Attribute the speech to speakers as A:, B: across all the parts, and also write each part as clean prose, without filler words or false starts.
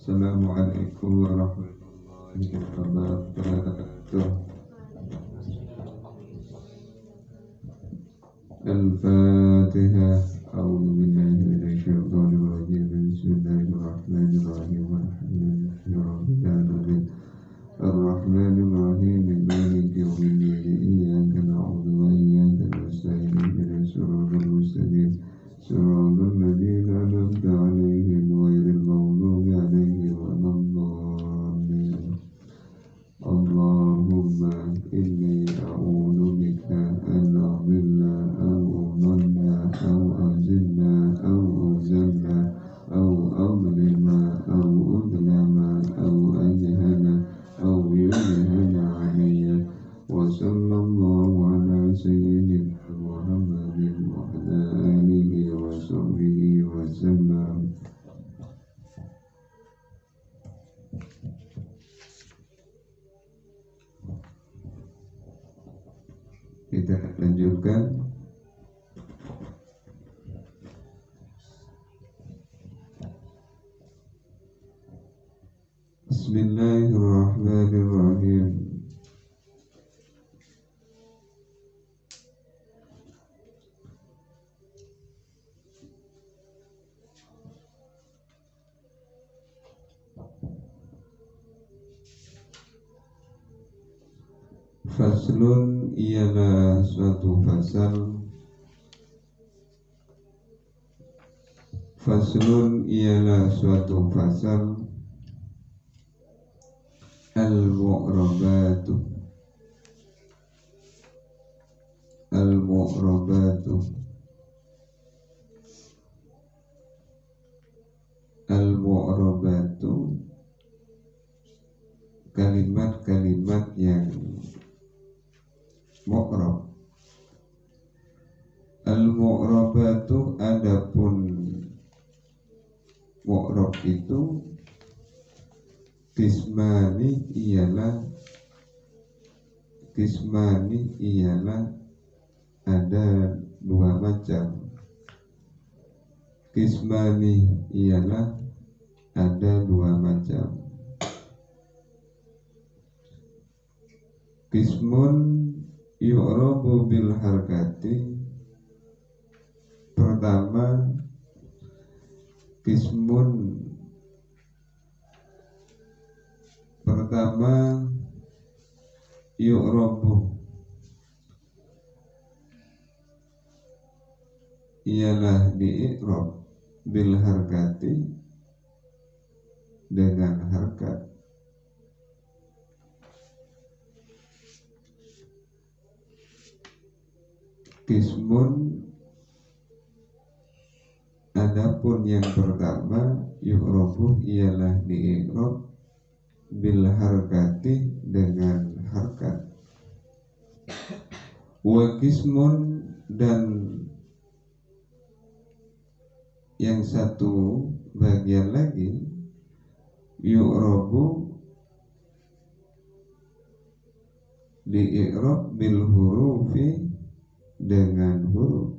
A: Assalamualaikum warahmatullahi wabarakatuh. Al-Fatihah. A'udzu billahi minasyaitonir rajim. Bismillahirrahmanirrahim. Alhamdulillahirabbil alamin. Ar-Rahmanir Rahim. Maliki yaumiddin. Iyyaka na'budu wa iyyaka nasta'in. Ihdinas siratal mustaqim. Siratal ladzina an'amta 'alaihim ghairil maghdubi 'alaihim waladdallin. Allahumma inni a'udzu bika an adilla aw udalla aw azilla aw uzalla aw adlima aw udlama aw ajhala aw yujhala 'alayya. Wa sallallahu ala sayyidina Muhammadin wa ala alihi wa sahbihi wa sallam. Kita lanjutkan. Bismillahirrahmanirrahim. Faslun ialah suatu fasal. Faslun ialah suatu fasal. Al-mu'rabatu. Al-mu'rabatu. Al-mu'rabatu. Kalimat-kalimat yang mu'rab. Al-mu'rabatu, adapun mu'rab itu kismani ialah ada dua macam. Kismani ialah ada dua macam. Kismun yu'rabu bil harkati. Pertama, kismun pertama yu'rabu ialah di-i'rab bil harkati dengan harkat. Kismun, adapun yang pertama yu'rabu ialah di-i'rab bil harkati dengan harkat. Wa kismun, dan yang satu bagian lagi yu'rabu di-i'rab bil hurufi dengan huruf.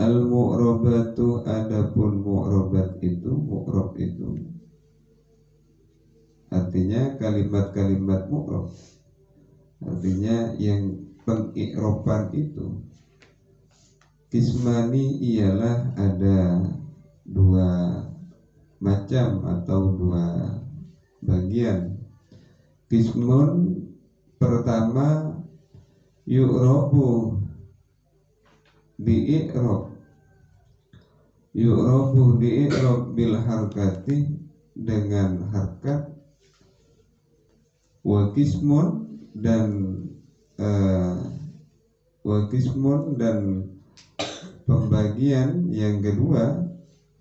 A: Al-mu'rabatu, adapun mu'rab itu artinya kalimat-kalimat mu'rab, artinya yang pengi'raban itu. Kismani ialah ada dua macam atau dua bagian. Kismun pertama yu'rabu di-i'rab bil harkati dengan harkat. Wa kismun, dan pembagian yang kedua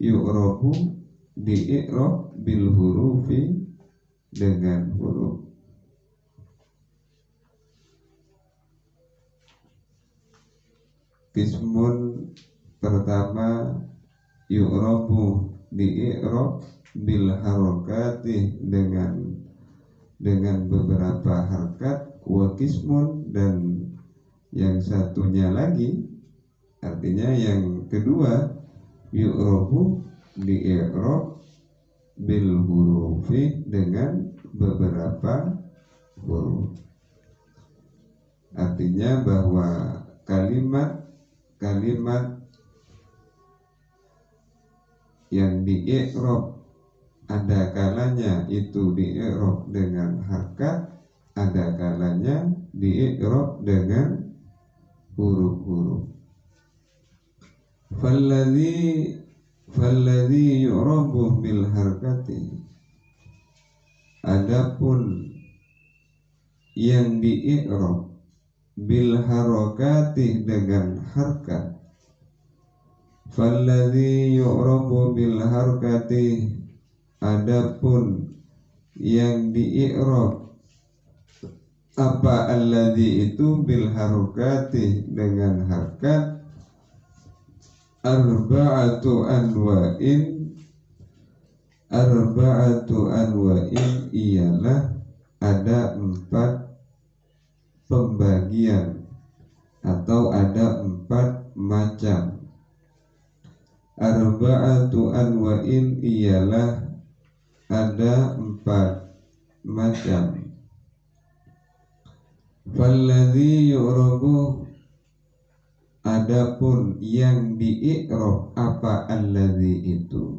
A: yu'rabu di-i'rab bil hurufi dengan huruf. Kismun pertama yu'rabu di-i'rab bil harokati dengan beberapa harkat. Wa kismun, dan yang satunya lagi Artinya yang kedua, yu'rabu di-i'rab bil hurufi dengan beberapa huruf. Artinya bahwa kalimat yang di-i'rab ada kalanya itu di-i'rab dengan harkat, ada kalanya di-i'rab dengan huruf-huruf. Falladhi yu'rabu bil harkati, adapun yang di-i'rab bil harakati dengan harkat. Falladhi yu'rabu bil harkati, adapun yang di-i'rab apa alladhi itu bil harakati dengan harkat. Arba'atu anwa'in ialah ada 4 pembagian atau ada 4 macam. Arba'atu anwa'in ialah ada 4 macam. Falladhi yu'rabu, adapun yang di-i'rab apa alladhi itu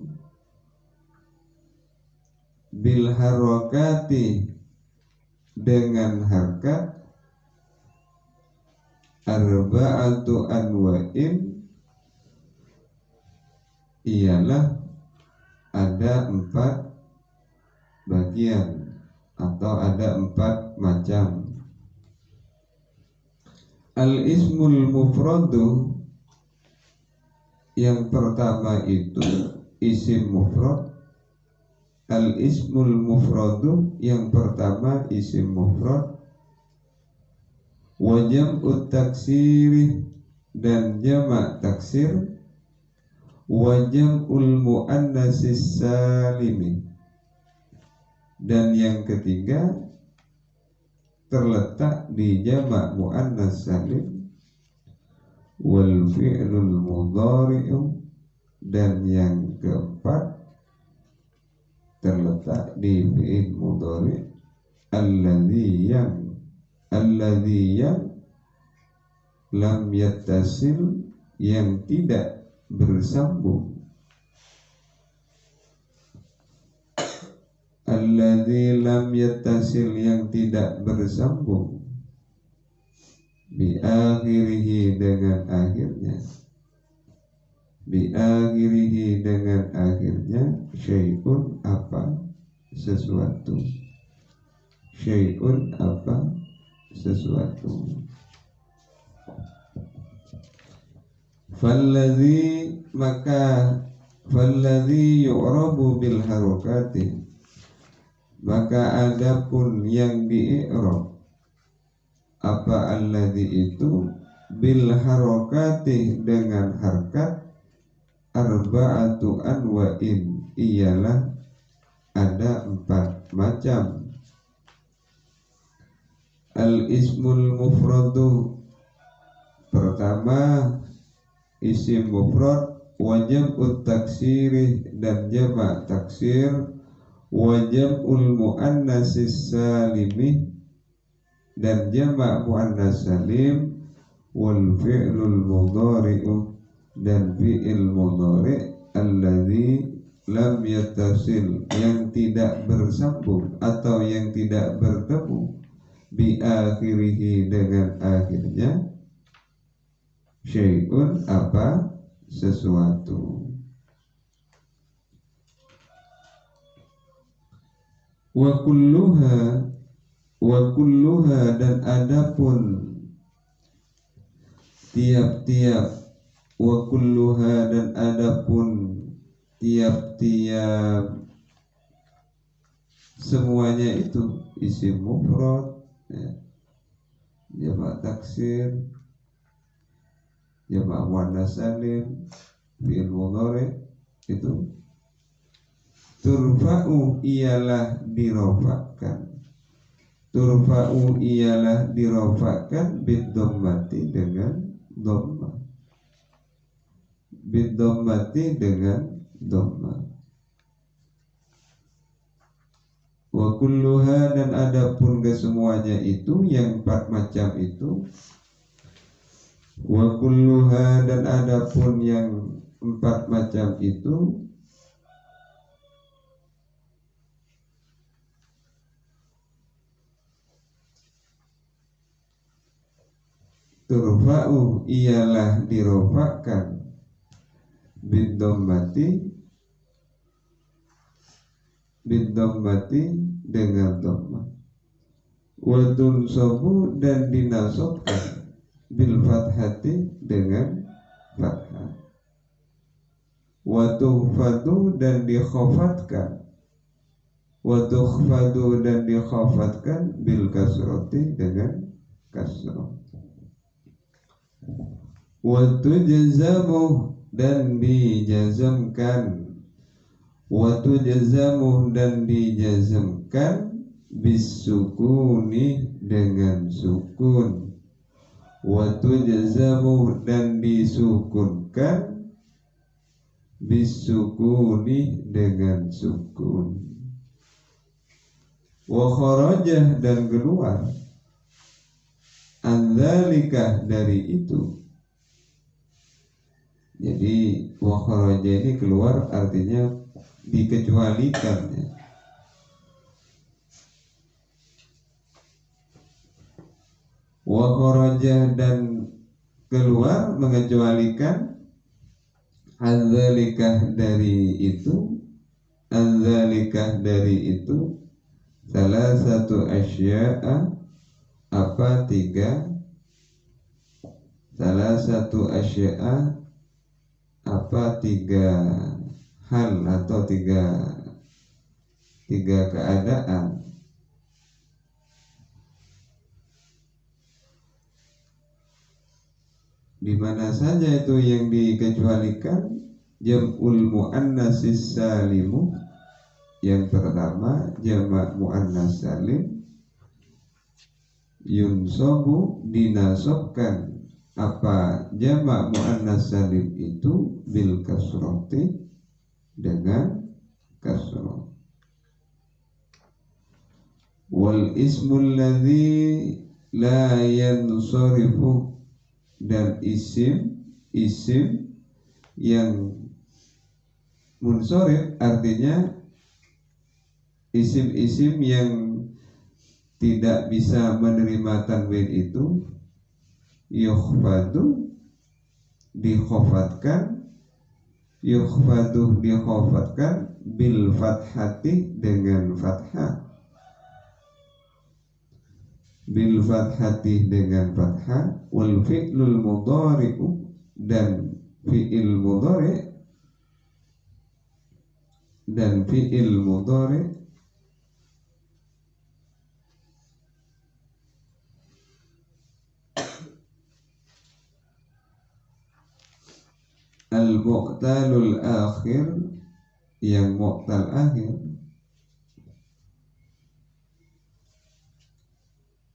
A: bil harakati dengan harkat. Arba'atu anwa'in ialah ada 4 bagian atau ada 4 macam. Al-ismul mufradu, yang pertama itu isim mufrad. Al-ismul mufradu, yang pertama isim mufrad. Wa jam'ut taksiri, dan jamak taksir. Wa jam'ul muannatsis salimi, dan yang ketiga terletak di jamak muannats salim. Wal fi'lul mudhari'u, dan yang keempat terletak di fi'il mudhari' alladhi yang lam yattasil, yang tidak bersambung. Alladzi lam yattasil, yang tidak bersambung. Bi akhirihi, dengan akhirnya. Bi akhirihi, dengan akhirnya. Syai'un, apa sesuatu. Syai'un, apa sesuatu. Falladzi, maka falladzi yu'rabu bil harakati, maka adapun yang di-i'rab apa alladzi itu bil harakati dengan harkat. Arba'atu anwa'in ialah ada 4 macam. Al-ismul mufradu, pertama isim mufrad. Wa jam'ut taksiri, dan jamak taksir. Wa jam'ul muannatsis salimi, dan jamak muannats salim. Wal fi'lul mudhari'u, dan fi'il mudhari' alladzi lam yattasil, yang tidak bersambung atau yang tidak bertemu. Bi akhirihi, dengan akhirnya. Syai'un, apa sesuatu. Wa kulluha, dan adapun tiap-tiap. Wa kulluha, dan adapun tiap-tiap semuanya itu isim mufrad, ya, jamak taksir, jamak muannats salim, fi'il mudhari', itu turfa'u ialah dirofakkan. Turfa'u ialah dirofakkan bid dhammati, dengan dhammah. bidhammati dengan dhammah. Wa kulluha dan adapun kesemuanya itu yang 4 macam itu, wa kulluha dan adapun yang 4 macam itu, turfa'u ialah dirofakkan bidhammati dengan dhammah, wa tunsabu dan dinasobkan bil fathati dengan fathah, wa tuhfadu dan dikhafatkan, wa tukhfadu dan dikhafatkan bil kasrati dengan kasrah, wa tujzamu dan dijazamkan, wa tujzamu dan dijazamkan bisukuni dengan sukun, wa tujzamu dan disukunkan bisukuni dengan sukun, wa kharajah dan keluar andzalika dari itu. Jadi wa kharaja ini keluar artinya dikecualikan, ya. Wa kharaja dan keluar mengecualikan anzalikah dari itu, anzalikah dari itu salah satu asya'a apa 3, salah satu asya'a apa 3 hal atau tiga keadaan. Di mana saja itu yang dikecualikan? Jam'ul muannatsis salimu, yang pertama jamak muannas salim, yunsabu dinasobkan apa jamak muannas salim itu bil kasrati dengan kasrah, wal ismul ladzi la yansarifu dan isim yang munsharif artinya isim-isim yang tidak bisa menerima tanwin itu yukhfadu dikhafatkan, yukhfadu dikhafatkan bil fathati dengan fathah, bil fathati dengan fathah, wal fi'lul mudhari'u dan fi'il mudhari' dan fi'il mudhari' al-mu'talul akhir yang mu'tal akhir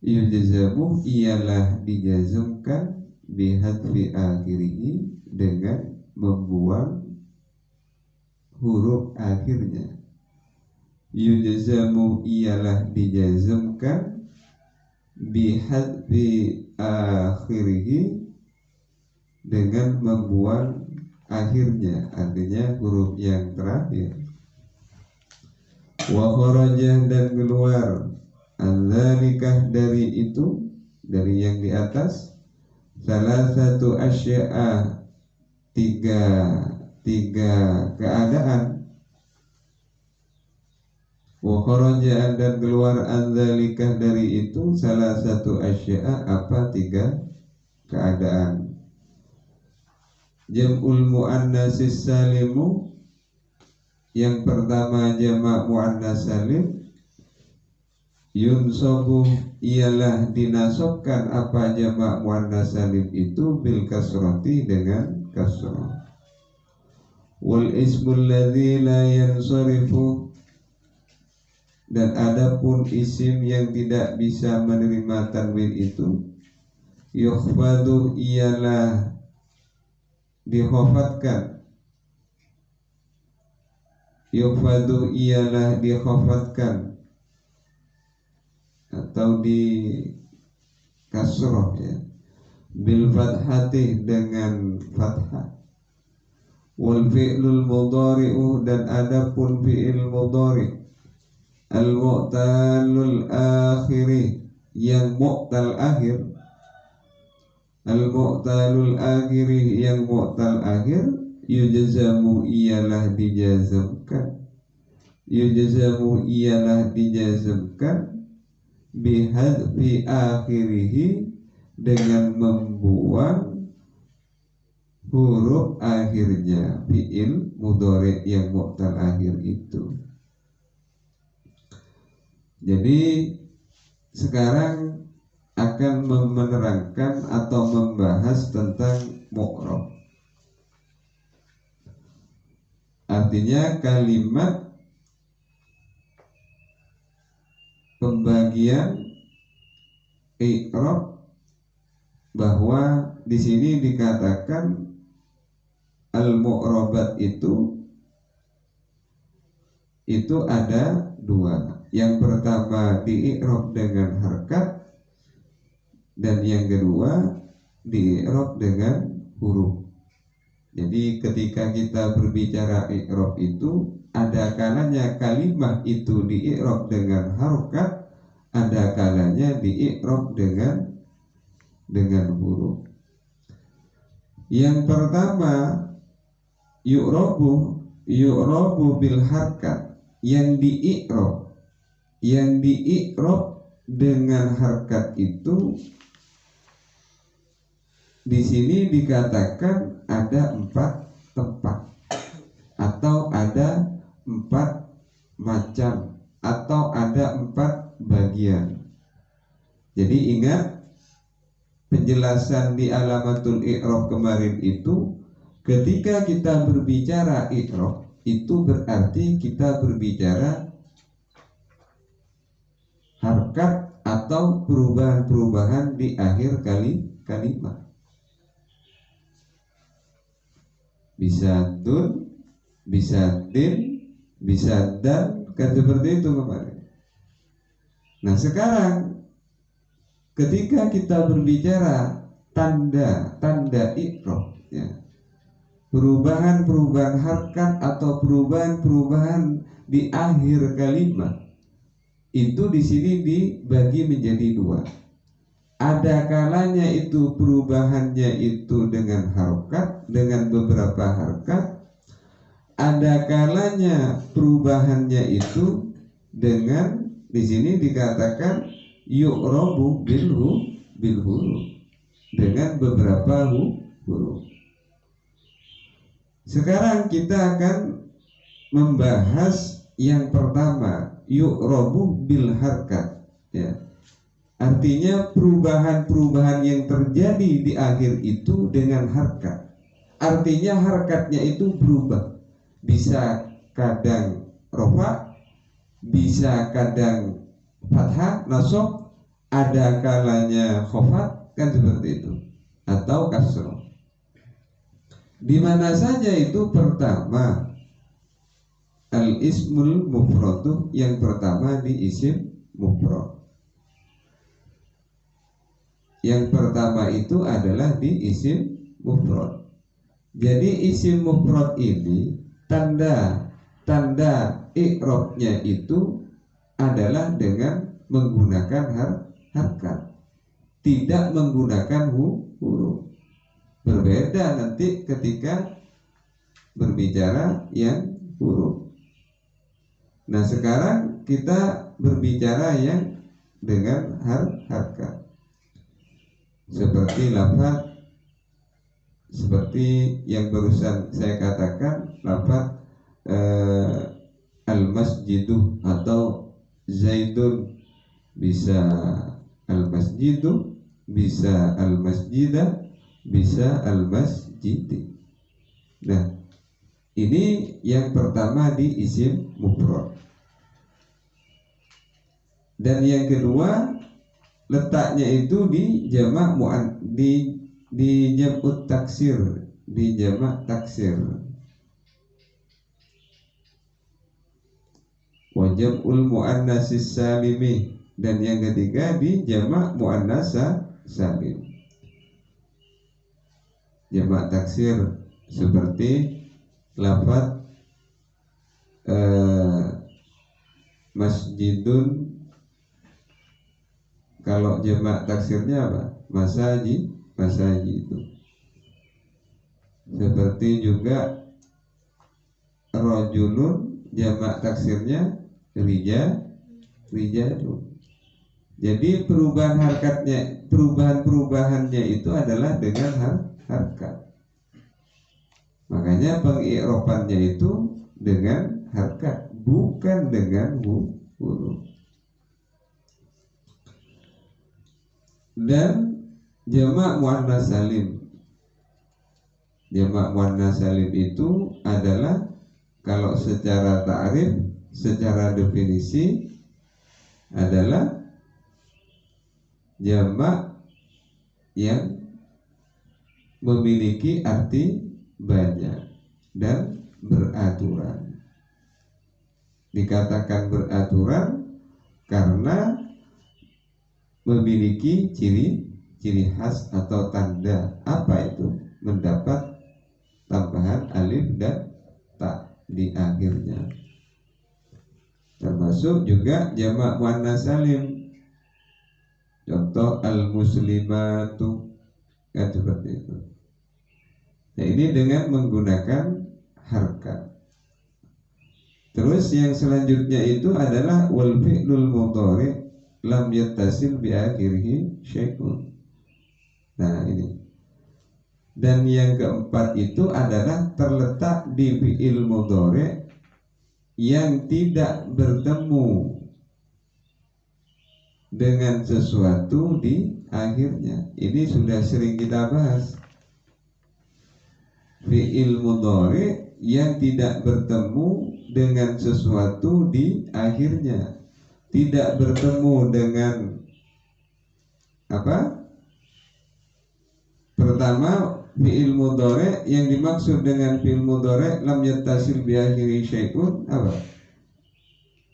A: yujzamu ialah dijazmkan bihadfi akhirihi dengan membuang huruf akhirnya. Yujzamu ialah dijazmkan bihadfi akhirihi dengan membuang akhirnya, artinya huruf yang terakhir. Wa kharajah dan keluar anzalikah dari itu, dari yang di atas, salah satu asya'a tiga keadaan. Wa kharajah dan keluar anzalikah dari itu salah satu asya'a apa 3 keadaan. Jam'ul muannatsis salimu, yang pertama jamak muannas salim, yunsabu ialah dinasobkan apa jamak muannas salim itu bil kasrati dengan kasrah, wal ismul ladzi la yansarifu dan adapun isim yang tidak bisa menerima tanwin itu yukhfadu ialah dikhafatkan. Yukhfadu ialah dikhafatkan atau di kasroh ya, bil fathati dengan fathah. Wal fi'lul mudhari'u dan adapun fi'il mudhari' al mu'talul akhiri yang mu'tal akhir, al mu'talul akhiri yang mu'tal akhir, yujzamu ialah dijazamkan, yujzamu ialah dijazamkan bihadfi akhirihi dengan membuang huruf akhirnya fi'il mudhari' yang mu'tal akhir itu. Jadi sekarang akan menerangkan atau membahas tentang mu'rab. Artinya kalimat pembagian i'rab, bahwa di sini dikatakan al-mu'rabat itu ada dua. Yang pertama di-i'rab dengan harkat, dan yang kedua di-i'rab dengan huruf. Jadi ketika kita berbicara i'rab itu, ada kalanya kalimat itu di-i'rab dengan harkat, ada kalanya di-i'rab dengan huruf. Yang pertama yu'rabu bil harkat, yang di-i'rab dengan harkat itu di sini dikatakan ada 4 tempat atau ada 4 macam atau ada 4 bagian. Jadi ingat penjelasan di alamatul i'rab kemarin itu, ketika kita berbicara i'rab itu berarti kita berbicara harkat atau perubahan-perubahan di akhir kalimat. Bisa dun, bisa din, bisa dan, kan seperti itu kemarin. Nah sekarang ketika kita berbicara tanda i'rab ya, perubahan-perubahan harkat atau perubahan-perubahan di akhir kalimat itu di sini dibagi menjadi 2. Ada kalanya itu perubahannya itu dengan harokat, dengan beberapa harkat. Ada kalanya perubahannya itu dengan, di sini dikatakan yu'rabu bil huruf, dengan beberapa huruf. Sekarang kita akan membahas yang pertama, yu'rabu bil harkat ya. Artinya perubahan-perubahan yang terjadi di akhir itu dengan harkat. Artinya harkatnya itu berubah. Bisa kadang rofa, bisa kadang fathah, nasab, ada kalanya khofat, kan seperti itu, atau kasroh. Di mana saja itu pertama al-ismul mufradu, yang pertama di isim mufrad. Yang pertama itu adalah di isim mufrad. Jadi isim mufrad ini tanda i'rabnya itu adalah dengan menggunakan harkat, tidak menggunakan huruf. Berbeda nanti ketika berbicara yang huruf. Nah sekarang kita berbicara yang dengan harkat. Seperti lafaz, seperti yang barusan saya katakan, lafaz al-masjidu atau zaidun, bisa al-masjidu, bisa al-masjidah, bisa al-masjidi. Nah ini yang pertama di isim mufrad. Dan yang kedua letaknya itu di jamak di jam'ut taksir, di jamak taksir. Wa jam'ul muannatsis salimi, dan yang ketiga di jamak muannats salim. Jamak taksir seperti lafaz masjidun, kalau jamak taksirnya apa? Masajid itu. Seperti juga rajulun, jamak taksirnya rijalun. Jadi perubahannya itu adalah dengan harkat. Makanya pengi'rabannya itu dengan harkat, bukan dengan huruf. Dan jamak muannats salim. Jamak muannats salim itu adalah, kalau secara ta'rif, secara definisi, adalah jamak yang memiliki arti banyak dan beraturan. Dikatakan beraturan karena memiliki ciri khas atau tanda. Apa itu? Mendapat tambahan alif dan ta di akhirnya. Termasuk juga jamak muannats salim. Contoh al-muslimatu, kan seperti itu. Nah, ini dengan menggunakan harkat. Terus yang selanjutnya itu adalah wal fi'lul mudhari lam yattasil bi akhirih syai'un. Nah, ini. Dan yang keempat itu adalah terletak di fi'il mudhari yang tidak bertemu dengan sesuatu di akhirnya. Ini sudah sering kita bahas. Fi'il mudhari yang tidak bertemu dengan sesuatu di akhirnya, tidak bertemu dengan apa? Pertama, fi'il mudhari yang dimaksud dengan fi'il mudhari lam yattasil bi akhiri syai'un apa?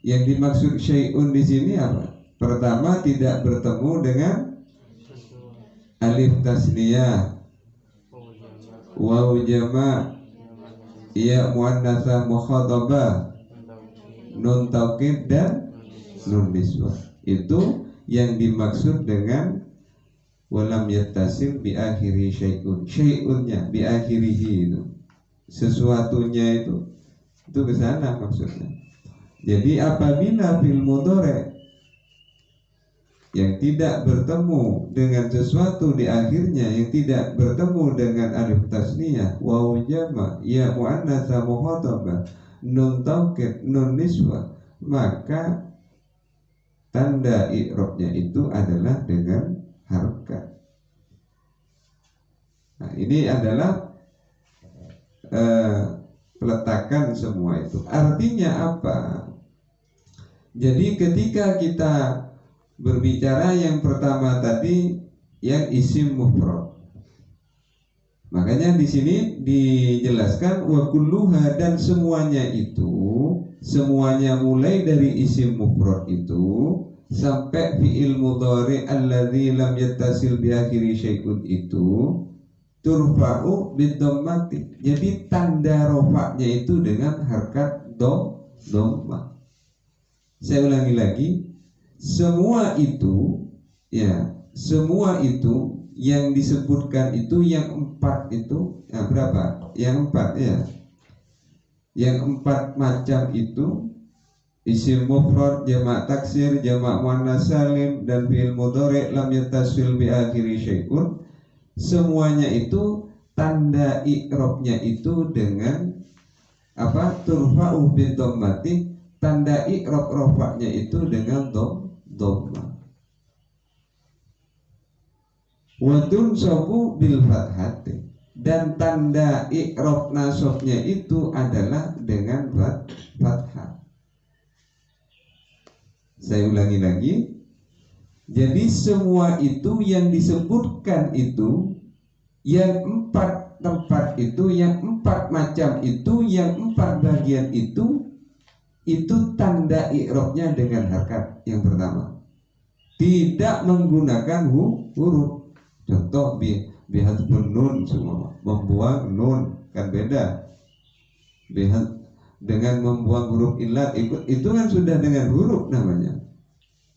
A: Yang dimaksud syai'un di sini apa? Pertama, tidak bertemu dengan alif tasniyah, waw jama', ya muannatsah mukhatabah, nun taukid dan nun niswah. Itu yang dimaksud dengan walam yattasil bi akhiri syai'un. Syai'unnya bi akhirihi itu, sesuatunya itu ke sana maksudnya. Jadi apabila fil mudhari yang tidak bertemu dengan sesuatu di akhirnya, yang tidak bertemu dengan alif tasniyah, waw jama', ya muannatsah mukhatabah, nun taukid, nun niswah, maka tanda i'rabnya itu adalah dengan harkat. Nah, ini adalah peletakan semua itu. Artinya apa? Jadi ketika kita berbicara yang pertama tadi yang isim mufrad, makanya di sini dijelaskan wa kulluha, dan semuanya itu, semuanya mulai dari isim mufrad itu sampai fi'il mudhari alladzi lam yattasil bi akhiri syai'un itu turfa'u bidhammati. Jadi tanda rofaknya itu dengan harkat dhammah. Saya ulangi lagi, semua itu yang disebutkan itu, yang empat itu, berapa? Yang empat ya. Yang empat macam itu, isim mufrad, jamak taksir, jamak muannats salim, dan fi'il mudhari lam yattasil bi akhiri syai'un, semuanya itu tanda i'rabnya itu dengan apa? Turfa'u bidhammati. Tanda i'rab rofaknya itu dengan dhammah. Wa tunsabu bil fathati, dan tanda i'rab nasabnya itu adalah dengan fathah. Saya ulangi lagi. Jadi semua itu yang disebutkan itu, yang empat tempat itu, yang 4 macam itu, yang 4 bagian itu tanda i'rabnya dengan harkat. Yang pertama, tidak menggunakan huruf. Contoh bihadfun nun, semua membuang nun, kan beda. Dengan membuang huruf illat itu kan sudah dengan huruf namanya.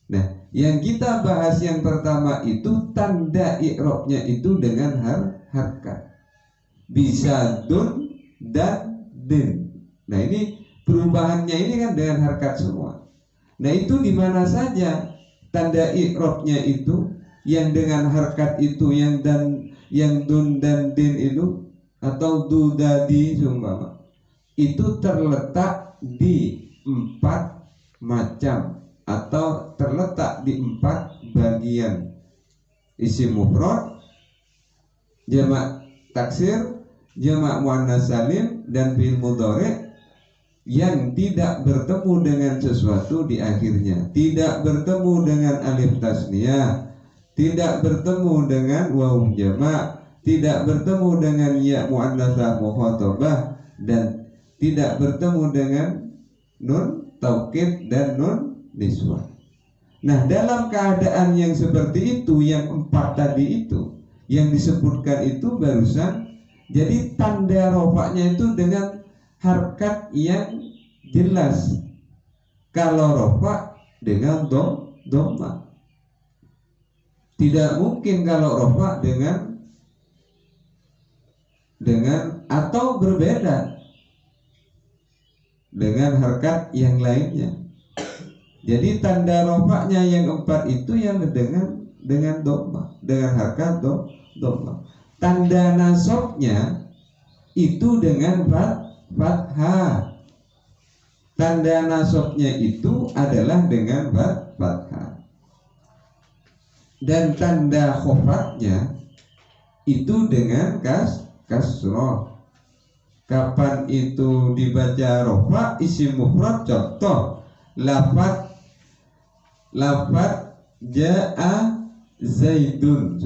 A: Nah, yang kita bahas yang pertama itu tanda i'rabnya itu dengan harkat. Bisa dun dan din. Nah, ini perubahannya ini kan dengan harkat semua. Nah, itu di mana saja tanda i'rabnya itu, yang dengan harkat itu, yang dun dan din itu, atau du dadi sumpama, itu terletak di 4 macam atau terletak di 4 bagian: isim mufrad, jamak taksir, jamak muannas salim, dan fi'il mudhari yang tidak bertemu dengan sesuatu di akhirnya, tidak bertemu dengan alif tasniyah, tidak bertemu dengan waw jamak, tidak bertemu dengan ya muannatsaah mukhatabah, dan tidak bertemu dengan nun taukid dan nun niswah. Nah, dalam keadaan yang seperti itu, yang 4 tadi itu yang disebutkan itu barusan, jadi tanda rofaknya itu dengan harkat yang jelas. Kalau rofak dengan dhamma, tidak mungkin kalau rofak dengan atau berbeda dengan harkat yang lainnya. Jadi tanda rofaknya yang 4 itu yang dengan dhamma, dengan harkat dhamma. Tanda nasabnya itu dengan fathah. Tanda nasabnya itu adalah dengan fathah. Dan tanda khofatnya itu dengan kasroh. Kapan itu dibaca rofa isim mufrad? Contoh lafaz ja'a zaidun.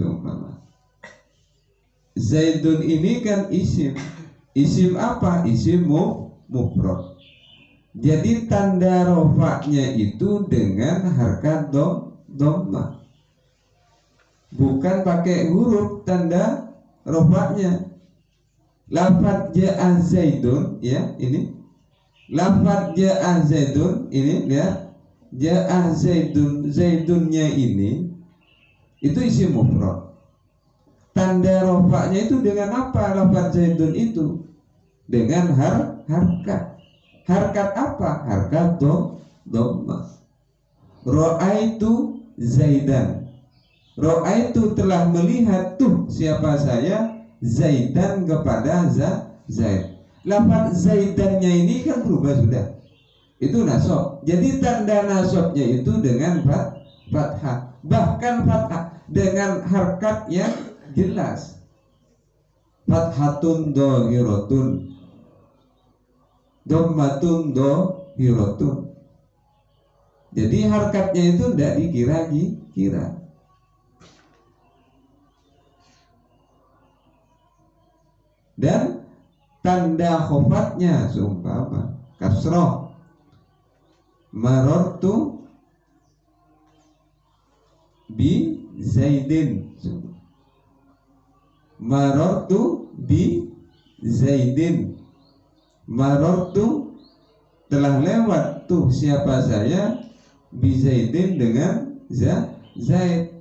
A: Zaidun ini kan isim apa? Isim mufrad. Jadi tanda rofaknya itu dengan harkat dhamma, bukan pakai huruf tanda rofaknya. Lafaz ja'a zaidun, ya, ini lafaz ja'a zaidun, ini ya, ja'a zaidun, zaidunnya ini itu isim mufrad. Tanda rofaknya itu dengan apa? Lafaz zaidun itu dengan harkat. Harkat apa? Harkat dhamma. Ra'aitu zaidan. Ra'aitu telah melihat, tuh siapa saya, zaidan kepada zaid. Lafaz zaidannya ini kan berubah sudah. Itu nasab. Jadi tanda nasabnya itu dengan fathah. Bahkan fathah dengan harkat yang jelas. Fathatun dhahiratun, dhammatun dhahiratun. Jadi harkatnya itu tidak dikira-kira. Dan tanda khofatnya seumpama kasroh, marortu bi zaidin, marortu bi zaidin, marortu telah lewat, tuh siapa saya, bi zaidin dengan zaid.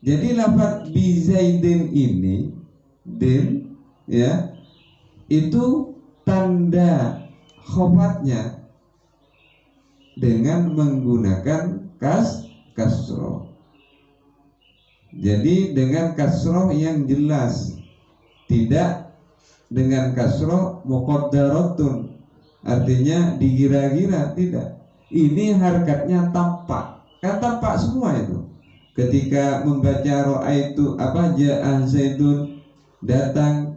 A: Jadi lafaz bi zaidin ini, din, ya, itu tanda khofatnya dengan menggunakan kasroh. Jadi dengan kasroh yang jelas, tidak dengan kasroh muqaddaratun, artinya digira-gira, tidak. Ini harkatnya tampak, kan tampak semua itu. Ketika membaca ra'aitu apa, ja'a zaidun, datang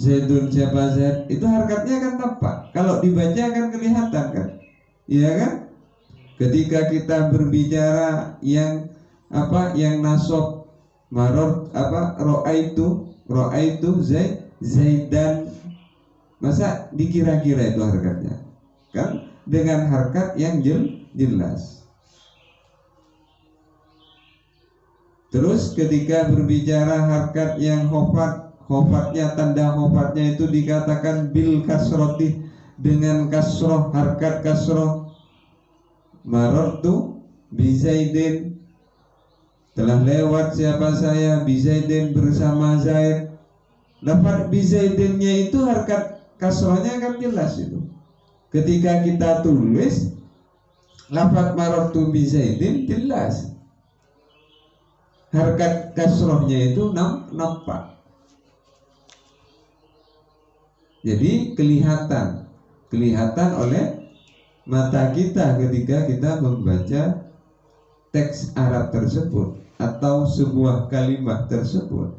A: zaidun, siapa zaid, itu harkatnya kan tampak. Kalau dibaca kan kelihatan kan, iya kan? Ketika kita berbicara yang apa, yang nasab maror apa, ra'aitu, Ra'aitu Zaidan. Masa dikira-kira itu harkatnya? Kan dengan harkat yang jelas. Terus ketika berbicara harkat yang khofatnya, tanda khofatnya itu dikatakan bil kasroti, dengan kasroh, harkat kasroh. Marartu bi Zaidin, telah lewat siapa saya, bi Zaidin bersama Zaid. Lafaz bi Zaidinnya itu harkat kasrohnya kan jelas itu. Ketika kita tulis lafaz marartu bi Zaidin jelas. Harkat kasrohnya itu nampak. Jadi kelihatan oleh mata kita ketika kita membaca teks Arab tersebut atau sebuah kalimat tersebut.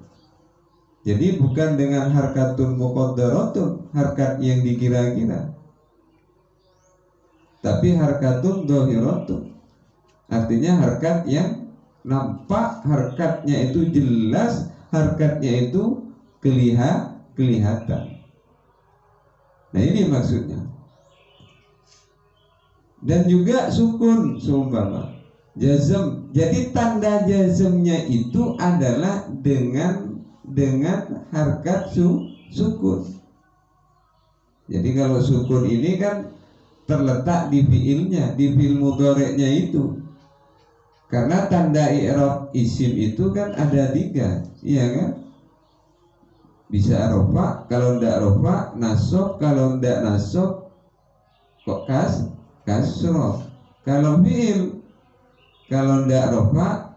A: Jadi bukan dengan harkatun muqaddaratun, harkat yang dikira-kira, tapi harkatun dhahiratun, artinya harkat yang nampak, harkatnya itu jelas, harkatnya itu kelihatan. Nah ini maksudnya. Dan juga sukun seumpama jazm. Jadi tanda jazmnya itu adalah dengan harkat sukun. Jadi kalau sukun ini kan terletak di fiilnya, di fiil mudhari'nya itu. Karena tanda i'rab isim itu kan ada 3, iya kan? Bisa rofa, kalau ndak rofa nasab, kalau ndak nasab kok kasroh. Kalau fi'il, kalau ndak rofa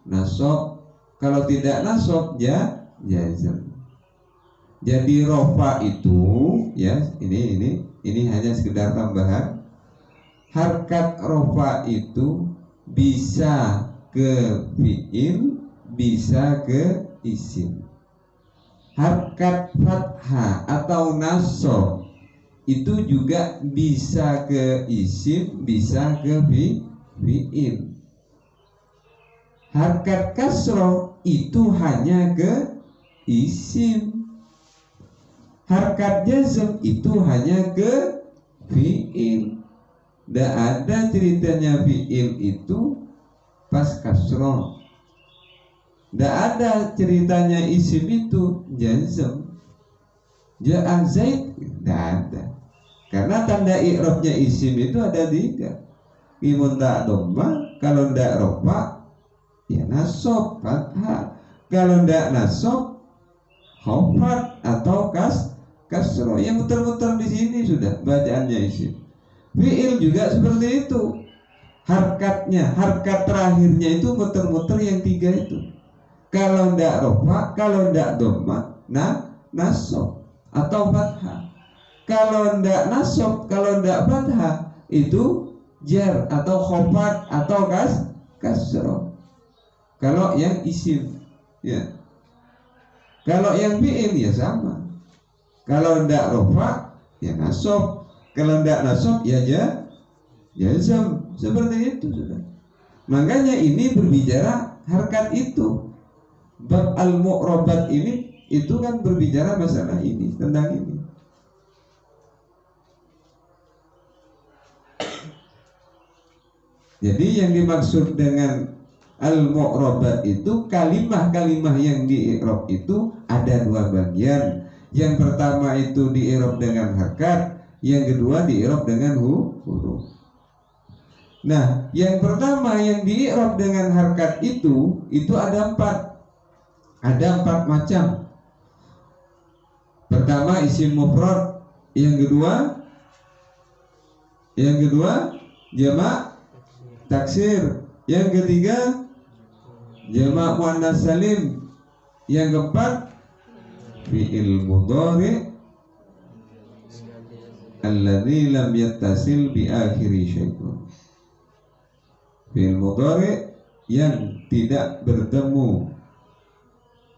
A: nasab, kalau tidak nasab jazm. Jadi rofa itu ya, ini hanya sekedar tambahan. Harkat rofa itu bisa ke fi'il, bisa ke isim. Harkat fathah atau nasab itu juga bisa ke isim, bisa ke fi'il. Harkat kasroh itu hanya ke isim. Harkat jazm itu hanya ke fi'il. Tidak ada ceritanya fi'il itu pas kasroh. Tidak ada ceritanya isim itu jazm. Ja'a Zaid, tidak ada. Karena tanda i'rabnya isim itu ada 3. Imun tak dhamma, kalau tidak rofa ya nasab fathah. Kalau tidak nasab khafat atau kasroh. Yang muter-muter di sini sudah bacaannya isim. Fi'il juga seperti itu. Harkat terakhirnya itu muter-muter yang 3 itu. Kalau ndak rofa, kalau ndak dhamma, nasab atau fathah. Kalau ndak nasab, kalau ndak fathah, itu jar atau khafat atau kasroh. Kalau yang isim, ya. Kalau yang fi'il ya sama. Kalau ndak rofa, ya nasab. Kalau tidak nasab ya jazm, seperti itu sudah. Makanya ini berbicara harkat itu. Bab al-mu'rabat ini itu kan berbicara masalah ini, tentang ini. Jadi yang dimaksud dengan al-mu'rabat itu kalimah-kalimah yang di-i'rab itu ada 2 bagian. Yang pertama itu di-i'rab dengan harkat, yang kedua di-i'rab dengan huruf. Nah, yang pertama yang di-i'rab dengan harkat itu ada 4. Ada 4 macam. Pertama isim mufrad, yang kedua jamak taksir, yang ketiga jamak muannas salim, yang keempat fi'il mudhari alladzi lam yattasil bi akhiri syai'un. Fi'il mudhari yang tidak bertemu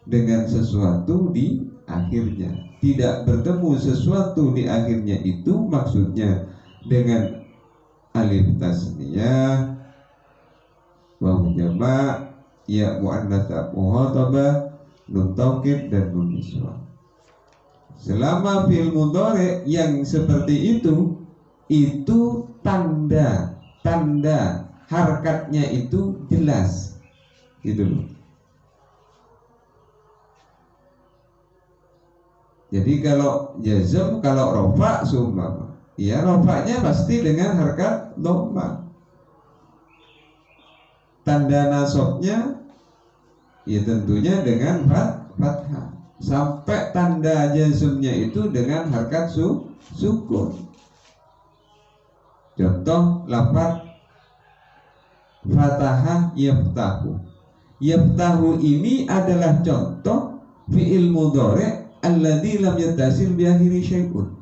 A: dengan sesuatu di akhirnya. Tidak bertemu sesuatu di akhirnya itu maksudnya dengan alif tasniyah, wawu jamak, ya muannats mukhatabah, nun taukid dan nun niswa. Selama fi'il mudhari yang seperti itu tanda harkatnya itu jelas, gitu loh. Jadi kalau jazm, kalau rofa seumpama, ya rofanya pasti dengan harkat dhamma. Tanda nasabnya ya tentunya dengan fathah. Sampai tanda jazmnya itu dengan harkat sukun. Contoh lafaz fatahah yaftahu. Yaftahu ini adalah contoh fi'il mudhari' alladzi lam yattasil bi akhiri syai'un.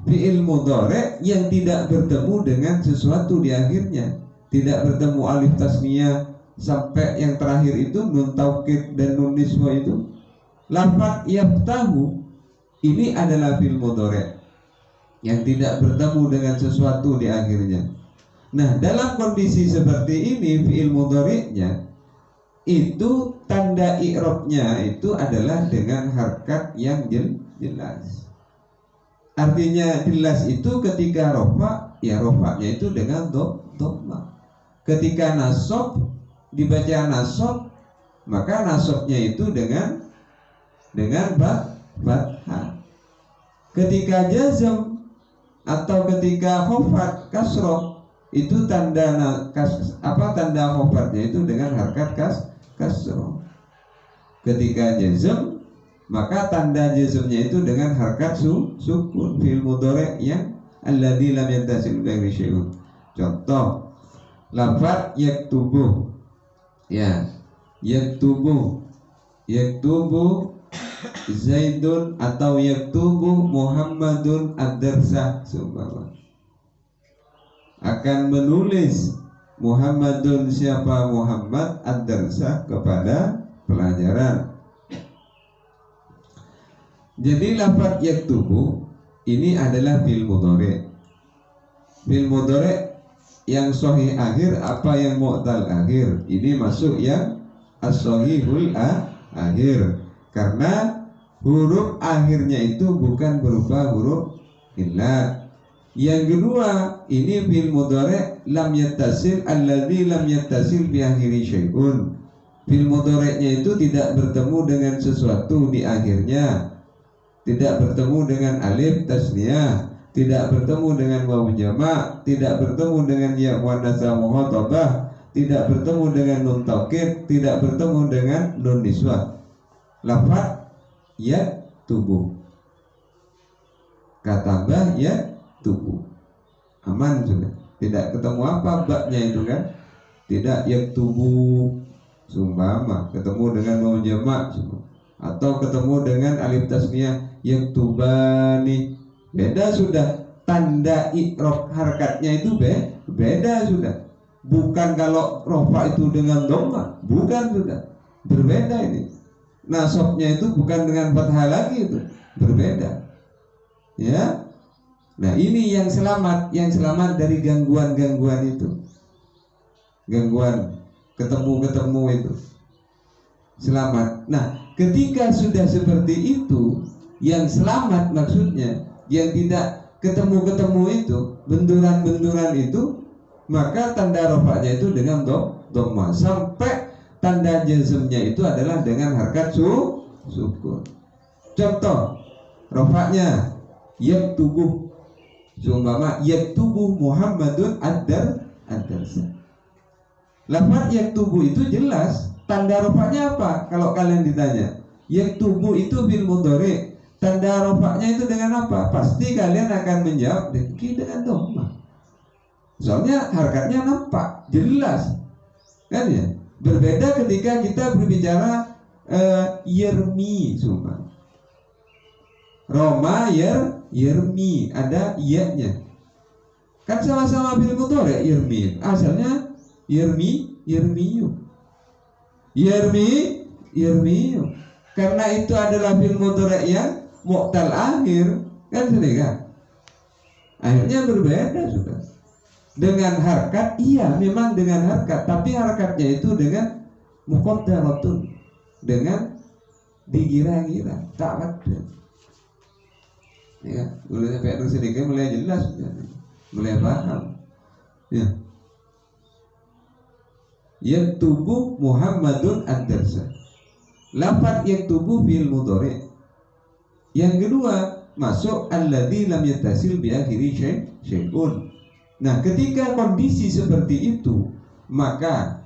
A: Fi'il mudhari' yang tidak bertemu dengan sesuatu di akhirnya, tidak bertemu alif tasniyah sampai yang terakhir itu nun taukid dan nun niswa itu. Lafaz yaftahu ini adalah fi'il mudhari' yang tidak bertemu dengan sesuatu di akhirnya. Nah, dalam kondisi seperti ini fi'il mudhari'nya itu tanda i'rabnya itu adalah dengan harkat yang jelas. Artinya jelas itu ketika rofa, ya rofanya itu dengan dhamma. Ketika nasab, dibaca nasab, maka nasabnya itu dengan fathah. Ketika jazm atau ketika khafat kasroh, itu tanda khafatnya itu dengan harkat kasroh. Ketika jazm, maka tanda jazmnya itu dengan harkat sukun fi'il mudhari' yang alladzi lam yattasil bi ghairi syai'un. Contoh lafaz yaktubu, ya yaktubu Zaidun atau yaktubu Muhammadun ad-darsah, seumpama akan menulis Muhammadun, siapa Muhammad, ad-darsah kepada pelajaran. Jadi lafaz yaktubu ini adalah fi'il mudhari'. Fi'il mudhari' yang sahih akhir apa yang mu'tal akhir, ini masuk yang as-sahihul akhir, karena huruf akhirnya itu bukan berupa huruf illat. Yang kedua, ini fi'il mudhari' lam yattasil alladzi lam yattasil bi akhiri syai'un. Fi'il mudhari'nya itu tidak bertemu dengan sesuatu di akhirnya, tidak bertemu dengan alif tasniyah, tidak bertemu dengan wawu jama', tidak bertemu dengan ya muannatsa mukhatabah, tidak bertemu dengan nun taukid, tidak bertemu dengan nun niswah. Lafaz yaktubu, kata bah yaktubu, aman sudah. Tidak ketemu apa baknya itu kan, tidak yaktubu sumpama ketemu dengan wawu jama' atau ketemu dengan alif tasniyah yaktubani, beda sudah. Tanda i'rab harkatnya itu beda sudah. Bukan kalau rofa itu dengan dhamma, bukan, sudah berbeda ini. Nasabnya itu bukan dengan fathah lagi, itu berbeda, ya. Nah, ini yang selamat dari gangguan itu, gangguan ketemu itu selamat. Nah, ketika sudah seperti itu, yang selamat maksudnya yang tidak ketemu itu, benturan itu, maka tanda rofanya itu dengan dhamma, sampai tanda jazmnya itu adalah dengan harkat sukun. Contoh rofanya yaktubu, seumpama yaktubu Muhammadun ad-darsah. Lafaz yaktubu itu jelas, tanda rofanya apa? Kalau kalian ditanya yaktubu itu fi'il mudhari', tanda rofanya itu dengan apa? Pasti kalian akan menjawab dengan dhamma. Soalnya harkatnya nampak, jelas, kan ya? Berbeda ketika kita berbicara yermi, suma Roma yermi, ada iya-nya. Kan sama-sama fi'il mudhari' yermi. Asalnya yermiyu. Karena itu adalah fi'il mudhari' yang mu'tal akhir, kan sudah. Akhirnya berbeda sudah. Dengan harkat, iya memang dengan harkat, tapi harkatnya itu dengan muqaddaratun, dengan digira-gira, tak ada. Ya, mulai sampai sedikit mulai jelas, mulai paham. Ya. Yaktubu Muhammadun ad-darsa. Lafaz yaktubu fil mudhari'. Yang kedua masuk alladzi lam yattasil bi akhiri syai'un. Nah, ketika kondisi seperti itu, maka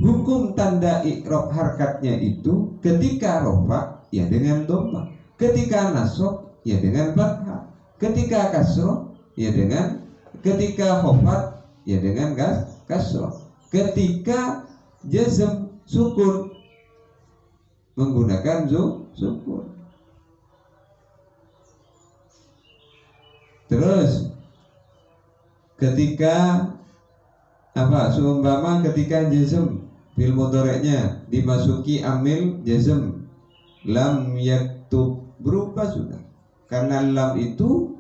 A: hukum tanda i'rab harkatnya itu ketika rafa ya dengan dhamma, ketika nasab ya dengan fathah, ketika kasrah ya dengan, ketika khafat ya dengan kasrah, ketika jazm sukun menggunakan sukun. Terus ketika apa? Seumpama ketika jazm fil mudhari'nya dimasuki amil jazm, lam yaktub, berubah sudah. Karena lam itu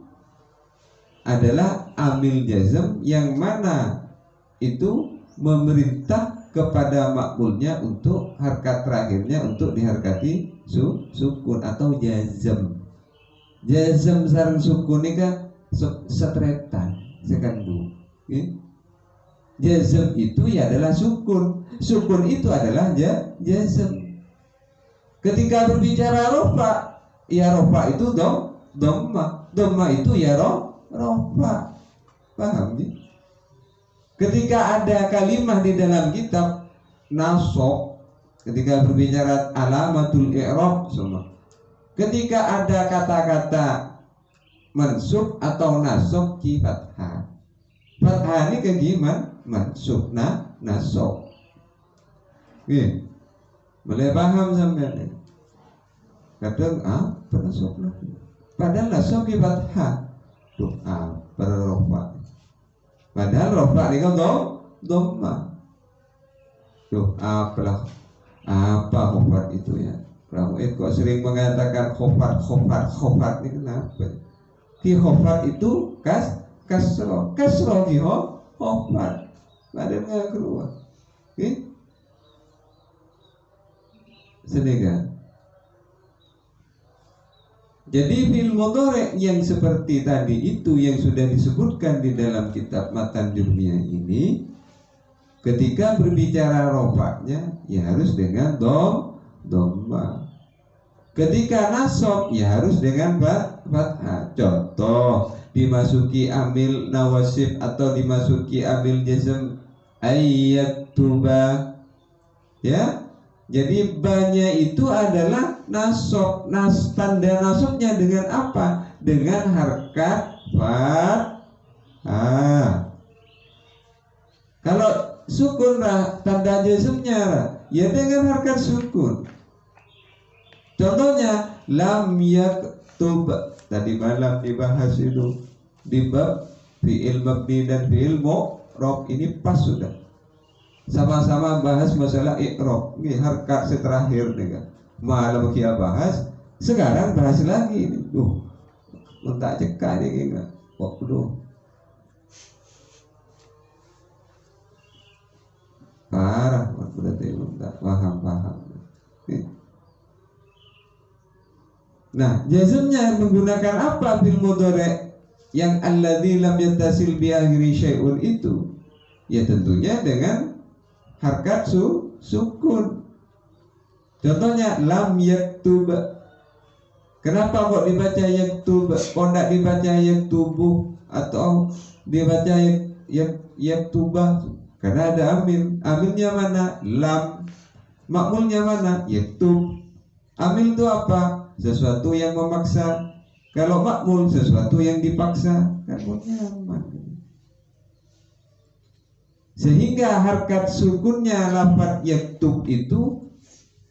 A: adalah amil jazm yang mana itu memerintah kepada makmulnya untuk harkat terakhirnya untuk diharkati sukun atau jazm. Jazm sareng sukun ini kan setretan sekandu. Jazm itu ya adalah sukun, sukun itu adalah jazm. Ketika berbicara rofa, ya rofa itu dhamma, dhamma itu ya rofa. Paham ya? Ketika ada kalimah di dalam kitab nasab, ketika berbicara alamatul i'rab semua, ketika ada kata-kata mansub atau nasab ki fathah, fathah ini gimana? Mansub nasab. Oke, mulai paham sampai kadang penasab lah, padahal nasab ki fathah doa berrofa, padahal rofa ini kan dhamma. Apalah apa khofat itu ya? Kamu kok sering mengatakan khofat ini kenapa? Ki khofat itu kasroh ki khofat, padahal nggak keluar. Sedega. Jadi fil mudhari' yang seperti tadi itu yang sudah disebutkan di dalam kitab Matan Jurmiyah ini, ketika berbicara rofaknya ya harus dengan dhamma. Ketika nasab ya harus dengan fathah. Contoh, dimasuki amil nawasib atau dimasuki amil jazm ayyatuba. Ya. Jadi banyak itu adalah nasab. Tanda nasabnya dengan apa? Dengan harkat fathah. Kalau sukun tanda jazmnya ya dengan harkat sukun. Contohnya lam yaktub, tadi malam dibahas itu di bab fi'il mabni dan fi'il mu'rab, ini pas sudah. Sama-sama bahas masalah i'rab. Ini harkat terakhir nih kan. Malam kita bahas, sekarang bahas lagi ini. Tak cekak nih kan. Parah berarti tak paham. Nah, jazmnya menggunakan apa fil mudhari' yang alladzi lam yattasil bi akhiri syai'un itu? Ya tentunya dengan harkat sukun. Contohnya lam yaktub. Kenapa kok dibaca yaktub? Kok tidak dibaca yaktubu atau dibaca yaktubah? Karena ada amil. Amilnya mana? Lam. Makmulnya mana? Yaktub. Amil itu apa? Sesuatu yang memaksa. Kalau makmul sesuatu yang dipaksa, kan nyaman. Sehingga harkat sukunnya lafaz yaktub itu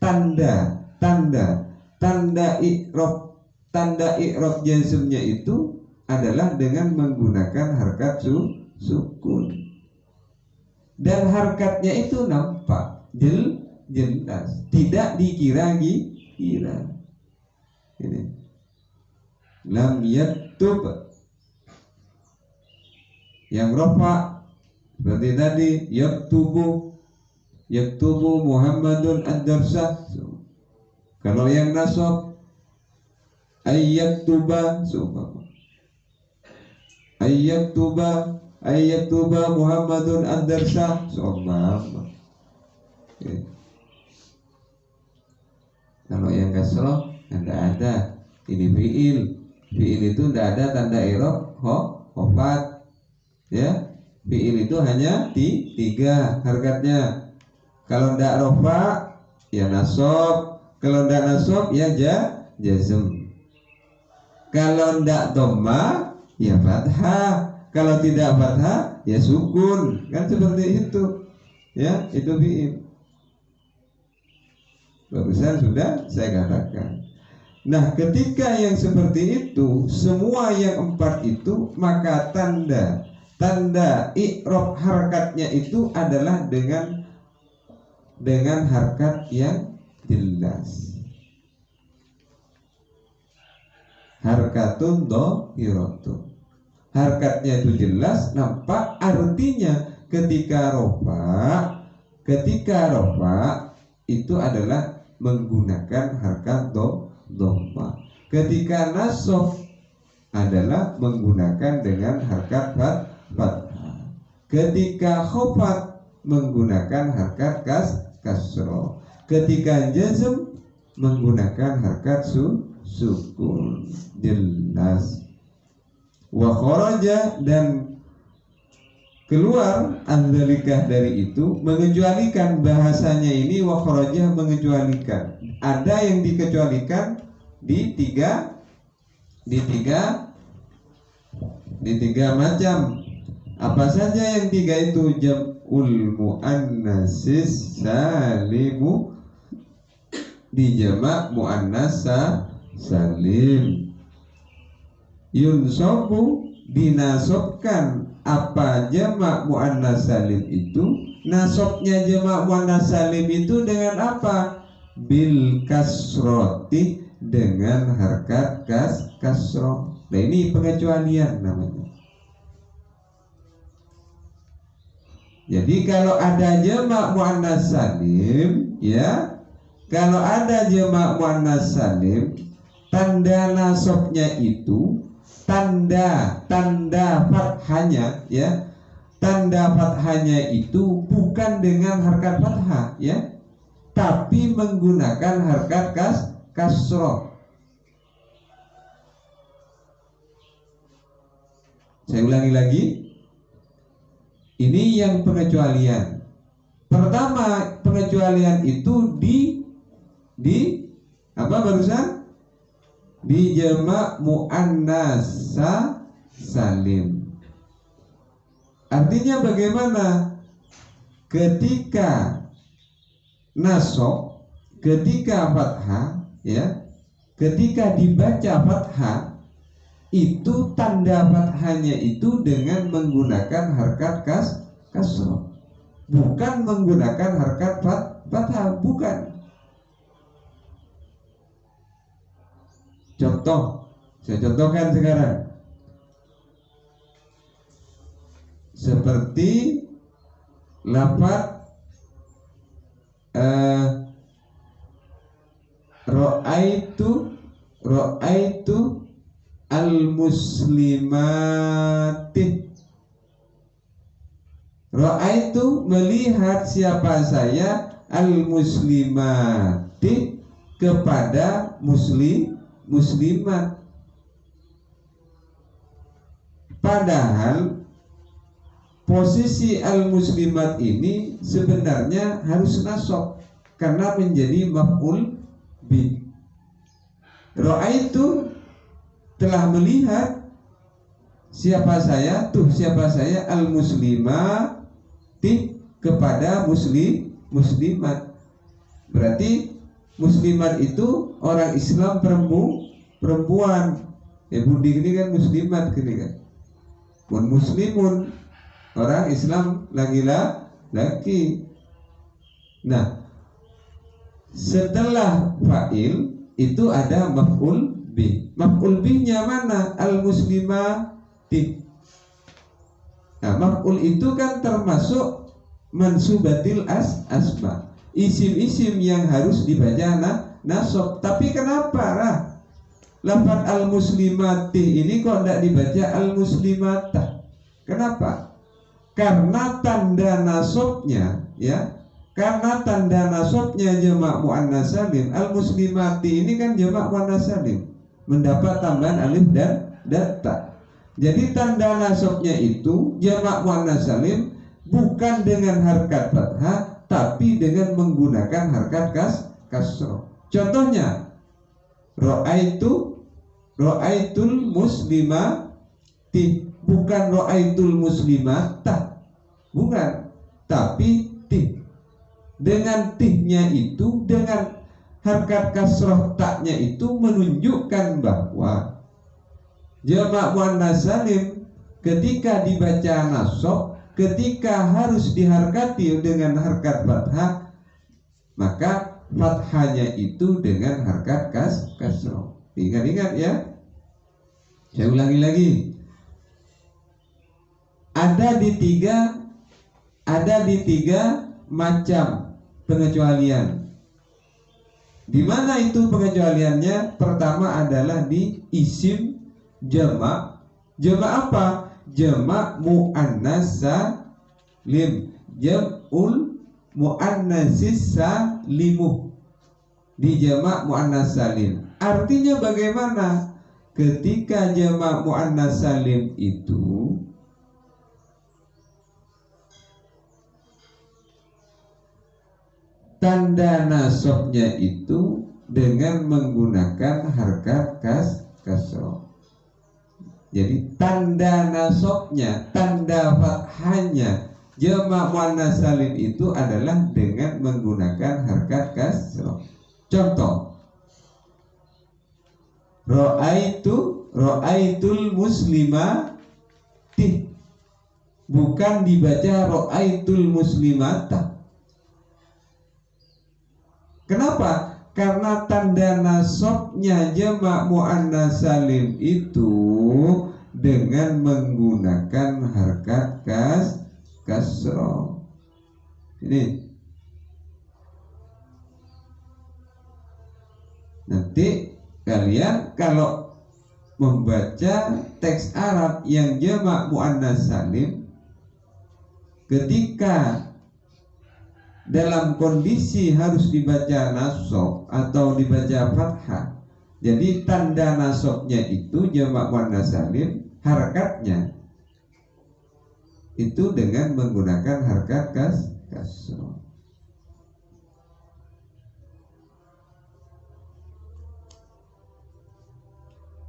A: tanda i'rab jazmnya itu adalah dengan menggunakan harkat sukun. Dan harkatnya itu nampak jelas, tidak dikira-kira. Ini lam yaktub yang rafa seperti tadi yaktubu Muhammadun ad-darsah, Kalau yang nasab ayyaktuba seumpama ayyaktuba Muhammadun ad-darsah seumpama. Kalau yang kasroh tidak ada. Ini fiil itu tidak ada tanda i'rab khofat, ya. Fiil itu hanya tiga harkatnya. Kalau tidak rofa ya nasab, kalau tidak nasab ya jazm. Kalau tidak dhamma ya fathah, kalau tidak fathah ya sukun, kan seperti itu, ya. Itu fiil. Barusan sudah saya katakan. Nah, ketika yang seperti itu, semua yang empat itu, maka tanda i'rab harkatnya itu adalah dengan harkat yang jelas. Harkatun dhahiratun. Harkatnya itu jelas, nampak, artinya ketika rofa itu adalah menggunakan harkat dhamma. Ketika nasab adalah menggunakan dengan harkat fathah. Ketika khofat menggunakan harkat kasroh. Ketika jazm menggunakan harkat sukun. Jelas. Wa kharaja, dan keluar andzalikah dari itu, mengecualikan. Bahasanya ini wa kharaja, mengecualikan. Ada yang dikecualikan di tiga macam. Apa saja yang tiga itu? Jam'ul muannatsis salimu, di jamak muannas salim. Yunsabu, dinasobkan. Apa jamak muannas salim itu? Nasabnya jamak muannas salim itu dengan apa? Bil kasroti, dengan harkat kasroh. Nah, ini pengecualian namanya. Jadi kalau ada jamak muannas salim, ya, kalau ada jamak muannas salim, tanda nasabnya itu tanda fathahnya, ya. Tanda fathahnya itu bukan dengan harkat fathah, ya, tapi menggunakan harkat kasroh. Saya ulangi lagi. Ini yang pengecualian. Pertama, pengecualian itu di apa barusan? Di jamak muannas salim. Artinya bagaimana? Ketika nasab, ketika fathah, ya, ketika dibaca fathah, itu tanda fathahnya itu dengan menggunakan harkat kasroh, bukan menggunakan harkat fathah, bukan. Contoh, saya contohkan sekarang. Seperti lafaz Ra'aitu al-muslimati. Ra'aitu, melihat siapa saya, al-muslimati, kepada muslimat. Padahal posisi al-muslimat ini sebenarnya harus nasab karena menjadi maf'ul bih. Ra'aitu, telah melihat siapa saya, al-muslimati, kepada muslimat. Berarti muslimat itu orang Islam perempuan. Ya, budi ini kan muslimat gini kan. Muslimun, orang Islam laki. Nah, setelah fa'il itu ada maf'ul bih. Maf'ul bihnya mana? Al-muslimati. Nah, maf'ul itu kan termasuk mansubatil asma. Isim-isim yang harus dibaca nasab. Tapi kenapa lah lafaz al-muslimati ini kok tidak dibaca al-muslimatah? Kenapa? Karena tanda nasabnya, ya, karena tanda nasabnya jamak muannas salim. Al-muslimati ini kan jamak muannas salim, mendapat tambahan alif dan ta. Jadi tanda nasabnya itu jamak muannas salim bukan dengan harkat fathah, tapi dengan menggunakan harkat kasroh. Contohnya, ro'aitul muslimati, bukan ro'aitul muslimatah, bukan, tapi tih. Dengan tihnya itu, dengan harkat kasroh taknya itu menunjukkan bahwa jamak muannas salim ketika dibaca nasab, ketika harus diharkati dengan harkat fathah, maka fathahnya itu dengan harkat kasroh. Ingat-ingat ya. Saya ulangi lagi. Ada di tiga macam pengecualian. Di mana itu pengecualiannya? Pertama adalah di isim jamak. Jamak apa? Jamak muannas salim. Jam'ul muannatsis salimu. Di jamak muannas salim. Artinya bagaimana? Ketika jamak muannas salim itu tanda nasabnya itu dengan menggunakan harkat kasroh. Jadi tanda nasabnya, tanda fathahnya jamak muannas salim itu adalah dengan menggunakan harkat kasroh. Contoh, ro'aitul muslimati, bukan dibaca ro'aitul muslimatah. Kenapa? Karena tanda nasabnya jamak muannas salim itu dengan menggunakan harkat kasroh. Ini nanti kalian kalau membaca teks Arab yang jamak muannas salim, ketika dalam kondisi harus dibaca nasab atau dibaca fathah, jadi tanda nasabnya itu jamak muannas salim, harakatnya itu dengan menggunakan harkat kasroh.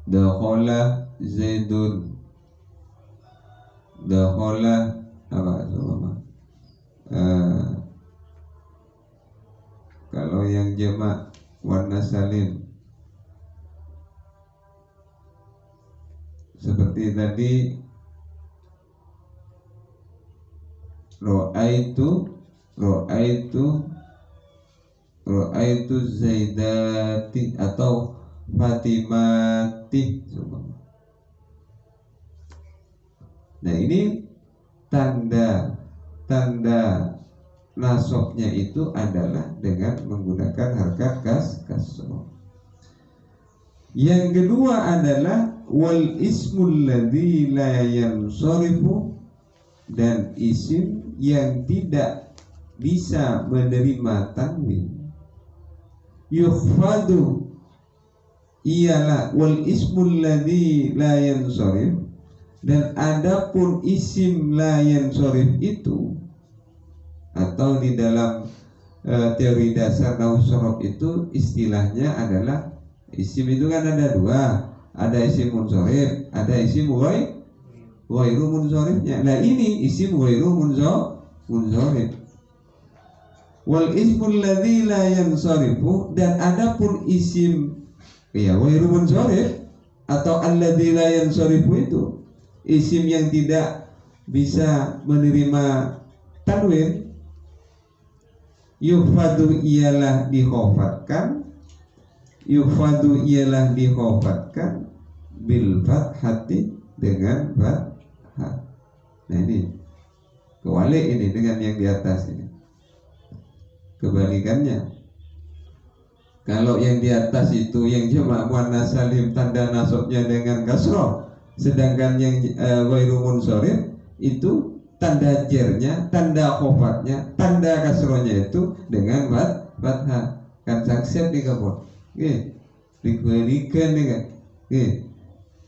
A: Dakhala Zaidun. Dakhala apa coba? Kalau yang jamak muannas salim seperti tadi, ro'aitu zaidati atau fatimati. Nah, ini tanda nasabnya itu adalah dengan menggunakan harkat kasroh. Yang kedua adalah wal ismul ladzi la yansarifu, dan isim yang tidak bisa menerima tanwin. Yukhfadu, ialah wal ismul ladzi la yansarif, dan adapun isim la yansarif itu, atau di dalam teori dasar nahwu shorof itu istilahnya adalah isim itu kan ada dua, ada isim munsharif, ada isim ghairu munsharifnya. Nah, ini isim ghairu munsharif. Wal ismul ladzi la yansarifu, dan adapun isim ghairu munsharif atau alladzi la yansarifu itu isim yang tidak bisa menerima tanwin. Yufadu ialah dikhofatkan bil fathati, dengan fathah. Nah, ini kewalik ini dengan yang di atas ini, kebalikannya. Kalau yang di atas itu yang jamak muannas salim tanda nasabnya dengan kasroh, sedangkan yang ghairu munsharif itu tanda jernya, tanda khofatnya, tanda kasrohnya itu dengan fathah. Kan saksiat nih kamu, diberikan nih kan,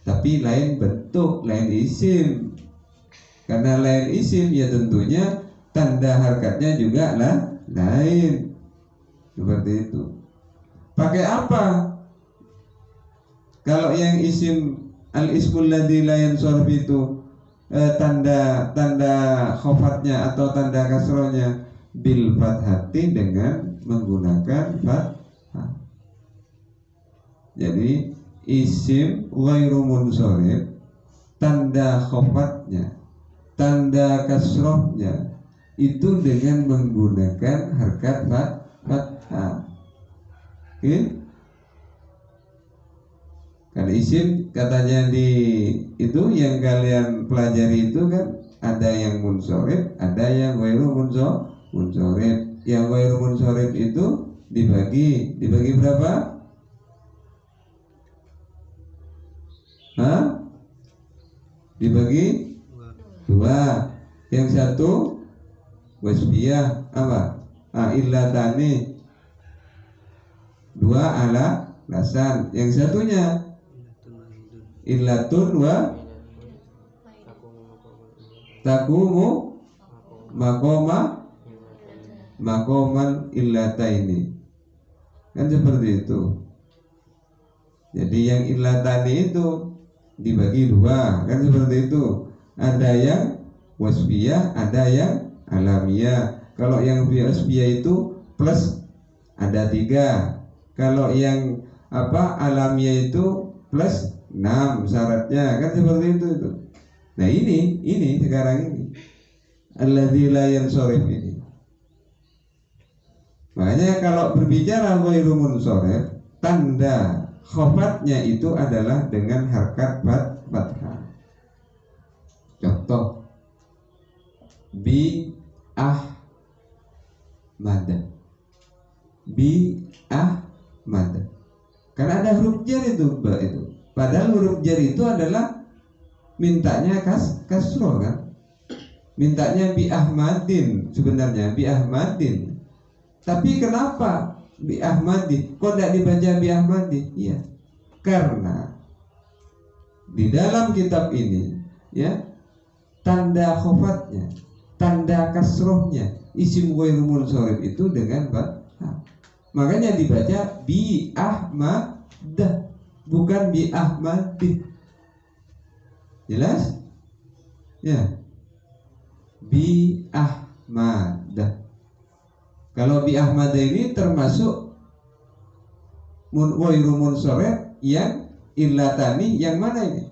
A: tapi lain bentuk, lain isim. Karena lain isim ya tentunya tanda harkatnya juga lah lain. Seperti itu. Pakai apa? Kalau yang isim al-ismul ladzi la yansharif itu tanda khofatnya atau tanda kasrohnya bil fathati dengan menggunakan fathah. Jadi isim ghairu munsharif tanda khofatnya, tanda kasrohnya itu dengan menggunakan harkat fathah. Kan isim katanya di itu yang kalian pelajari itu kan ada yang munsharif, ada yang ghairu munsharif. Yang ghairu munsharif itu dibagi berapa? Dibagi dua. Yang satu wasbiyah apa? Illatani. Dua ala lasan. Yang satunya illatun wa takumu makoman illataini. Kan seperti itu. Jadi yang illatani itu dibagi dua. Kan seperti itu. Ada yang wasbiyah, ada yang alamiah. Kalau yang wasbiyah itu plus ada 3. Kalau yang alamiah itu plus 6 syaratnya, kan seperti itu. Nah ini sekarang ini alladzi la yansharif ini. Makanya kalau berbicara ghairu munsharif, tanda khofatnya itu adalah dengan harkat fathah. Contoh bi ahmad. Karena ada huruf jar itu, Padahal huruf jar itu adalah mintanya kasroh kan? Mintanya bi ahmadin sebenarnya bi ahmadin. Tapi kenapa bi ahmadin? Kok tidak dibaca bi ahmadin? Iya. Karena di dalam kitab ini ya tanda khofatnya, tanda kasrohnya isim ghairu munsharif itu dengan fathah. Makanya dibaca bi ahmadah, bukan bi ahmadih. Jelas? Ya. Bi ahmadah. Kalau bi ahmadah ini termasuk ghairu munsharif yang illatani, yang mana ini?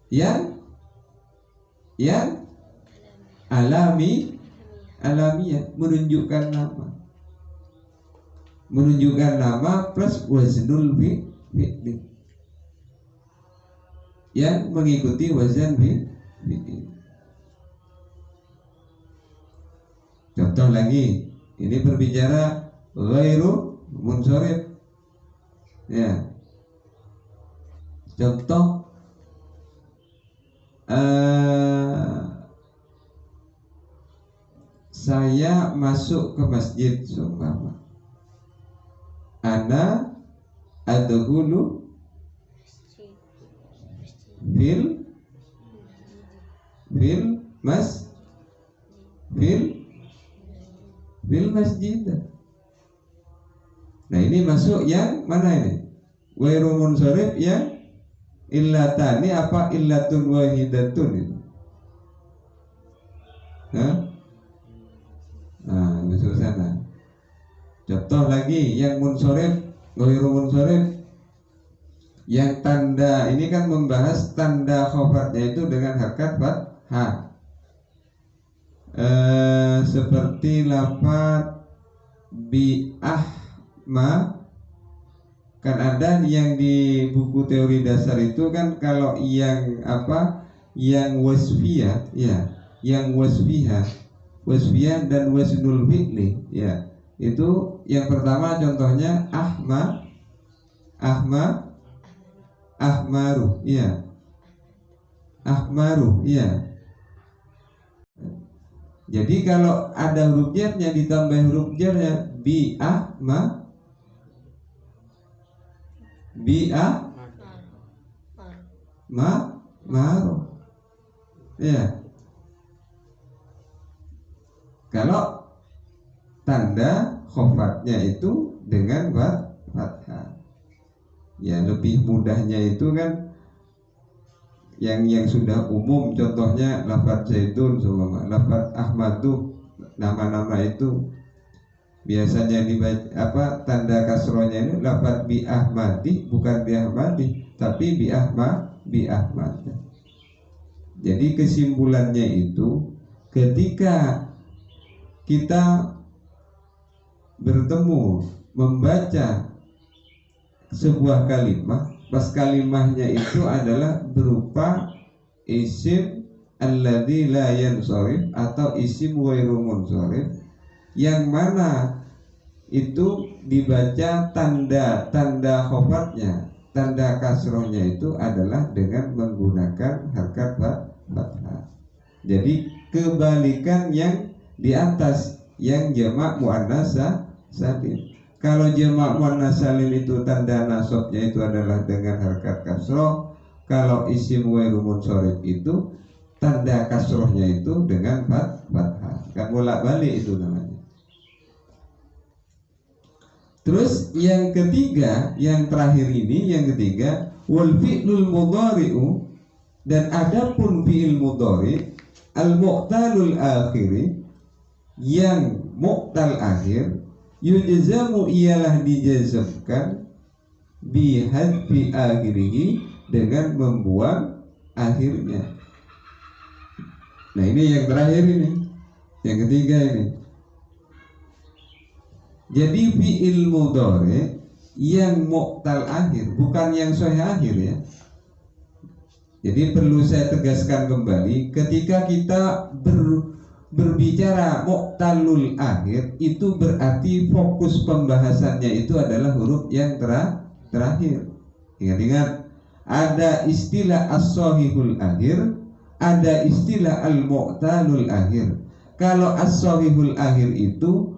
A: Yang alamiah, menunjukkan nama plus waznul fi'li yang mengikuti wazan fi'li. Contoh lagi, ini berbicara ghairu munsharif ya. Contoh saya masuk ke masjid seumpama ana adkhulu fil masjid. Nah ini masuk yang mana ini? Ghairu munsharif yang illatani apa illatun wahidatun itu? Nah, masuk sana. Contoh lagi yang munsharif, ghairu munsharif yang tanda ini kan membahas tanda khofatnya itu dengan harkat fathah. Seperti lafaz bi ahma kan ada yang di buku teori dasar itu kan kalau yang yang wasfiyah ya, yang wasfiyah dan waznul fi'li ya, itu yang pertama contohnya ahmaru, ya. Ahmaru, ya. Jadi kalau ada huruf jarnya ditambah huruf jarnya maru, ya. Kalau tanda khofatnya itu dengan fathah, ya lebih mudahnya itu kan yang sudah umum, contohnya lafaz Zaidun, lafaz Ahmadu, nama-nama itu biasanya dibaca tanda kasrohnya ini lafaz bi Ahmadi, bukan bi Ahmadi, tapi bi Ahmad. Jadi kesimpulannya itu ketika kita bertemu membaca sebuah kalimat, pas kalimahnya itu adalah berupa isim alladzi la yansharif atau isim ghairu munsharif, yang mana itu dibaca tanda khofatnya, tanda kasrohnya itu adalah dengan menggunakan harkat fathah. Jadi kebalikan yang di atas, yang jamak muannats salim. Kalau jamak muannats salim itu tanda nasabnya itu adalah dengan harkat kasroh. Kalau isim ghairu munsharif itu tanda kasrohnya itu dengan fathah. Kan bolak-balik itu namanya. Terus yang ketiga, yang terakhir ini, yang ketiga, wal fi'lul mudhari'u, dan adapun fi'il mudhari al mu'talul akhiri, yang mu'tal akhir, yujzamu ialah dijazamkan bihadfi akhirihi, dengan membuang akhirnya. Nah ini yang terakhir ini, yang ketiga ini. Jadi fi'il mudhari yang mu'tal akhir, bukan yang sahih akhir, ya. Jadi perlu saya tegaskan kembali, ketika kita berbicara mu'talul akhir, itu berarti fokus pembahasannya itu adalah huruf yang terakhir. Ingat-ingat, ada istilah as-sahihul akhir, ada istilah al-mu'talul akhir. Kalau as-sahihul akhir itu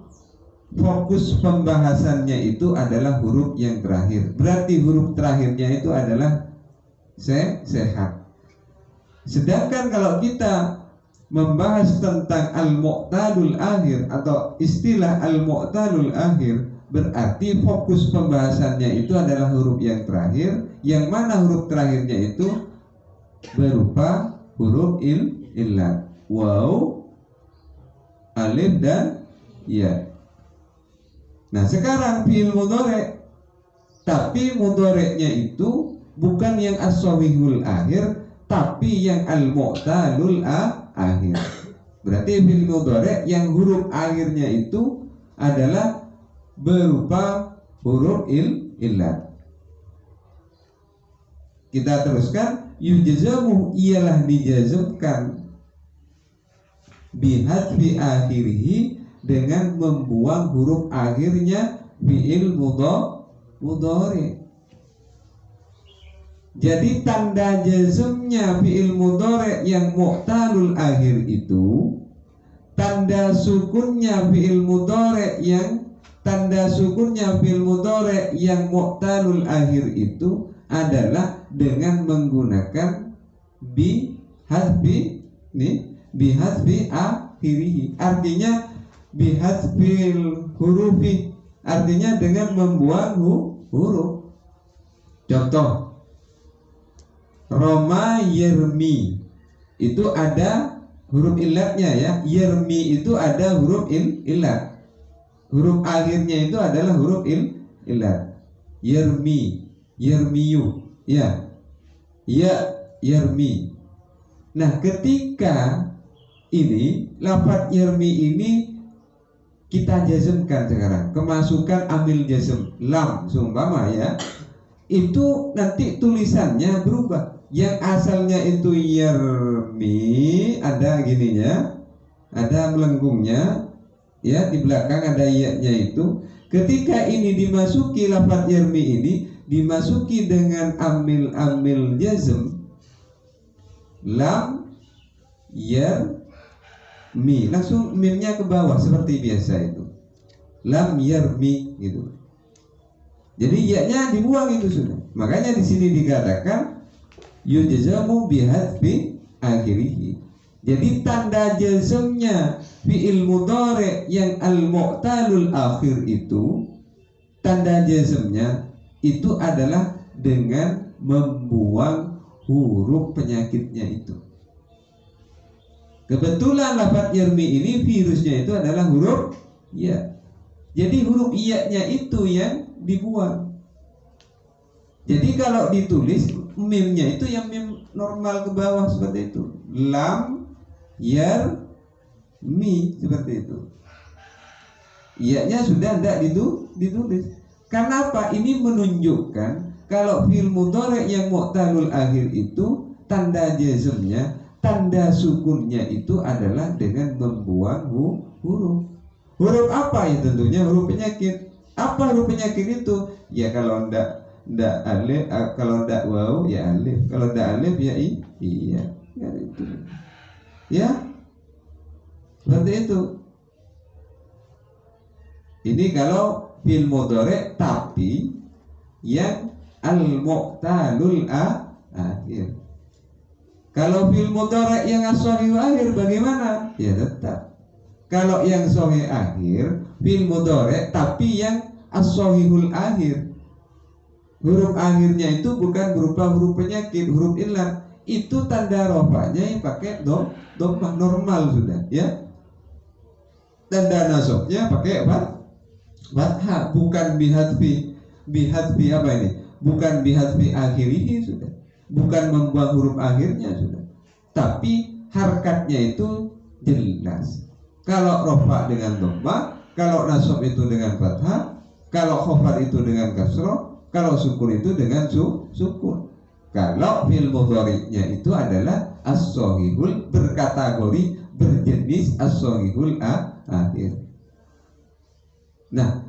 A: fokus pembahasannya itu adalah huruf yang terakhir, berarti huruf terakhirnya itu adalah sehat. Sedangkan kalau kita membahas tentang al-mu'talul akhir atau istilah al-mu'talul akhir, berarti fokus pembahasannya itu adalah huruf yang terakhir, yang mana huruf terakhirnya itu berupa huruf illat, waw, alif dan ya. Nah sekarang fi'il mudhari, tapi mudhari'nya itu bukan yang as-sahihul akhir, tapi yang al-mu'talul akhir. Berarti fi'il mudhari yang huruf akhirnya itu adalah berupa huruf illat. Kita teruskan, yujzamu ialah dijazmkan bihadfi akhirihi, dengan membuang huruf akhirnya fi'il mudhari. Jadi tanda jazmnya fi'il mudhari yang mu'talul akhir itu, tanda sukunnya fi'il mudhari yang mu'talul akhir itu adalah dengan menggunakan bihadfi akhirihi, artinya bihadfil hurufi, artinya dengan membuang huruf. Contoh, Roma yermi itu ada huruf illatnya, ya. Yermi itu ada huruf illat, huruf akhirnya itu adalah huruf illat. Yermi, yermiyu, ya, yermi. Nah ketika ini lafaz yermi ini kita jazmkan sekarang, kemasukan amil jazm lam seumpama, ya, itu nanti tulisannya berubah. Yang asalnya itu yermi, ada gininya, ada melenggungnya, ya, di belakang ada iya-nya itu. Ketika ini dimasuki lafaz yarmi ini dimasuki dengan amil jazm, lam yarmi, langsung mimnya ke bawah seperti biasa itu. Lam yarmi gitu. Jadi ya-nya dibuang itu sudah. Makanya di sini dikatakan yujzamu bihadfi akhirih. Jadi tanda jazmnya fi'il mudhari yang al-mu'talul akhir itu, tanda jazmnya itu adalah dengan membuang huruf penyakitnya itu. Kebetulan lafaz yarmi ini virusnya itu adalah huruf ya. Jadi huruf iya-nya itu yang dibuang. Jadi kalau ditulis mimnya itu yang mim normal ke bawah seperti itu. Lam yarmi seperti itu. Iya-nya sudah tidak ditulis. Karena apa? Ini menunjukkan kalau fi'il mudhari yang mu'talul akhir itu tanda jazmnya, tanda sukunnya itu adalah dengan membuang huruf. Huruf apa ya? Tentunya huruf penyakit. Apa huruf penyakit itu? Ya kalau ndak alif, kalau ndak waw ya alif, kalau ndak alif ya iya. Ya itu. Ya. Seperti itu. Ini kalau fi'il mudhari tapi yang al-mu'talul akhir. Kalau fi'il mudhari yang as-shahih akhir bagaimana? Ya tetap. Kalau yang sahih akhir fi'il mudhari tapi yang as-shahihul akhir. Huruf akhirnya itu bukan berupa huruf penyakit, huruf illat. Itu tanda rofanya pakai dhammah normal sudah, ya. Tanda nasabnya pakai fathah, bukan bihadfi apa ini? Bukan bihadfi akhirih sudah. Bukan membuang huruf akhirnya sudah. Tapi harkatnya itu jelas. Kalau rofa dengan dhammah, kalau nasab itu dengan fathah, kalau khafad itu dengan kasrah, kalau sukun itu dengan sukun. Kalau fi'il mudhari'nya itu adalah as-shahihul, berkategori berjenis as-shahihul akhir. Nah,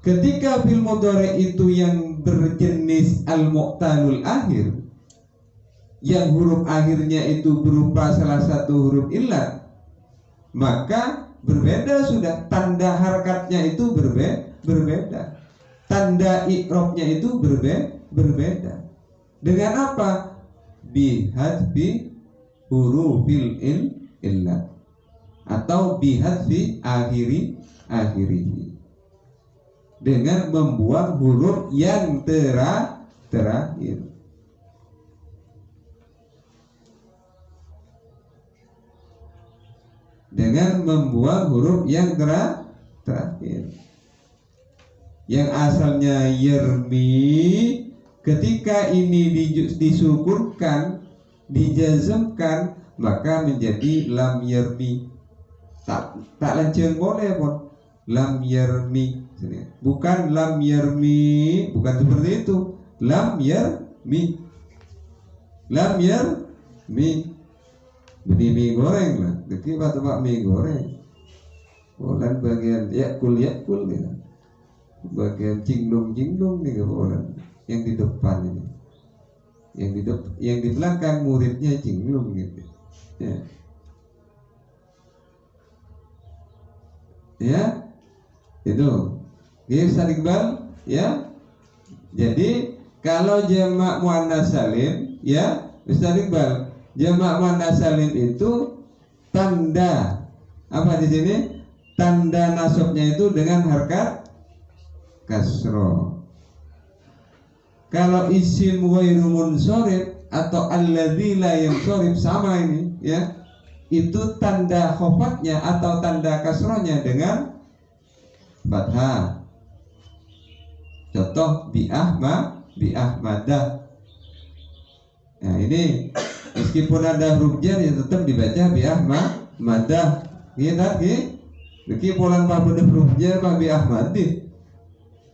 A: ketika fi'il mudhari' itu yang berjenis al-mu'talul akhir, yang huruf akhirnya itu berupa salah satu huruf illat, maka berbeda sudah, tanda harakatnya itu berbeda, tanda i'rabnya itu berbeda. Dengan apa? Bihadfi hurufil illat atau bihadfi akhiri, dengan membuang huruf yang terakhir. Dengan membuang huruf yang terakhir. Yang asalnya yermi, ketika ini disukunkan, dijazmkan, maka menjadi lam yermi. Tak lanceng boleh pun. Lam yermi, bukan lam yermi, bukan seperti itu. Lam yermi, lam yermi. Beli mie goreng lah, deki tempat mie goreng. Bukan bagian yakul gitu. Bagian cinglung nih kepolan yang di depan ini, yang di belakang muridnya cinglung gitu, ya itu Ustaz Iqbal, ya. Jadi kalau jamak muannas salim, ya Ustaz Iqbal, jamak muannas salim itu tanda apa di sini? Tanda nasabnya itu dengan harkat kasroh. Kalau isim ghairu munsharif atau alladzi la yansharif sama ini, ya. Itu tanda khofatnya atau tanda kasrohnya dengan fathah. Contoh bi ahmadah. Nah ini meskipun ada huruf jar ya tetap dibaca bi ahmadah. Gitu. Meskipun tanpa huruf jar bi ahmadih.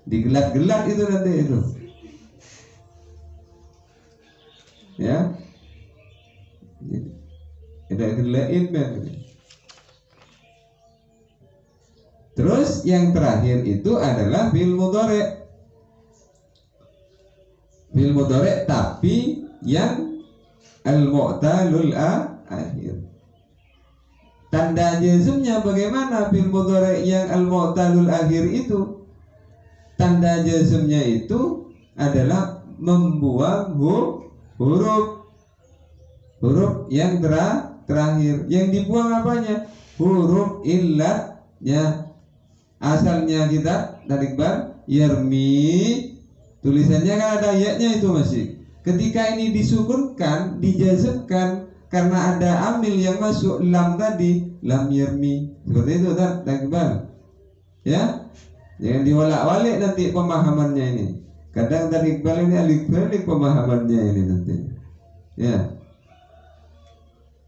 A: Digelat-gelat itu nanti itu, ya. Ada gelain kan. Terus yang terakhir itu adalah fi'il mudhari'. Fi'il mudhari' tapi yang al-mu'talul akhir. Tanda jazmnya bagaimana fi'il mudhari' yang al-mu'talul akhir itu? Tanda jazmnya itu adalah membuang huruf yang terakhir. Yang dibuang apanya? Huruf illatnya. Asalnya kita dari Iqbal yarmi, tulisannya kan ada ya-nya itu masih. Ketika ini disukunkan, dijazmkan karena ada amil yang masuk lam tadi, lam yarmi. Seperti itu dari Iqbal. Ya, jangan diwalak-walik nanti pemahamannya ini. Kadang dari Iqbal ini alik-balik pemahamannya ini nanti.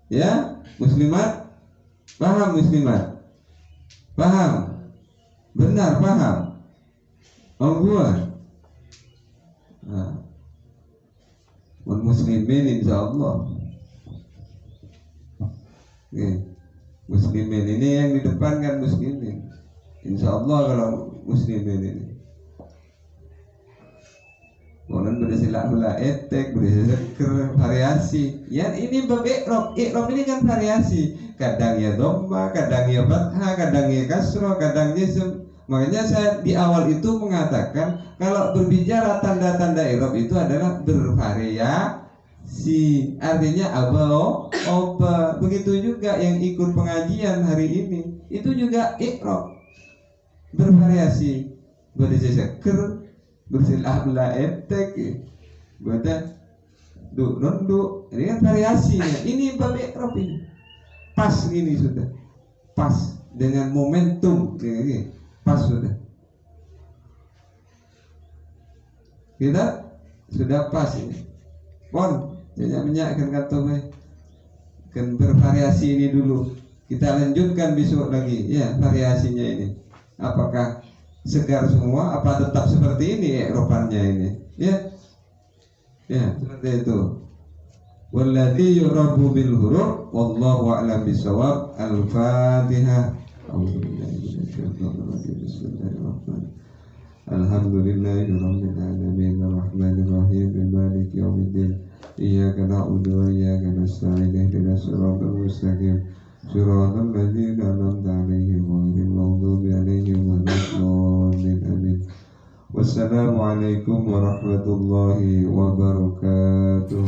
A: Ya, muslimat, paham muslimat? Paham? Benar paham? Buat. Muslimin insyaallah. Muslimin ini yang di depan kan muslimin. Insyaallah kalau muslimin ini. Kemudian berisilah etek, berisi seker, variasi. Ya ini bab i'rab. I'rab ini kan variasi. Kadang ya dhamma, kadang ya fathah, kadang ya kasrah, kadang jazm. Makanya saya di awal itu mengatakan kalau berbicara tanda-tanda i'rab itu adalah bervariasi. Artinya oba. Begitu juga yang ikut pengajian hari ini. Itu juga i'rab. Bervariasi. Berisi seker, bersilah etek, buatnya nunduk. Ini kan variasinya. Ini bab i'rab ini. Pas ini sudah. Pas dengan momentum ini. Pas sudah. Kita sudah pas ini. Pon, minyak kan kata kan bervariasi ini dulu. Kita lanjutkan besok lagi. Ya, variasinya ini. Apakah segar semua? Apa tetap seperti ini i'rabannya ini? Ya, seperti itu. Walladzi yurabu bil huruf wallahu a'lam bisawab. Al-Fatihah. Bismillahirrahmanirrahim. Alhamdulillahirabbil alamin arrahmanir rahim maliki yaumiddin. Iyyaka na'budu wa iyyaka nasta'in ihdinas siratal mustaqim. Siratal ladzina an'amta 'alaihim ghairil maghdubi 'alaihim waladdallin. Amin. Wassalamu alaikum warahmatullahi wabarakatuh.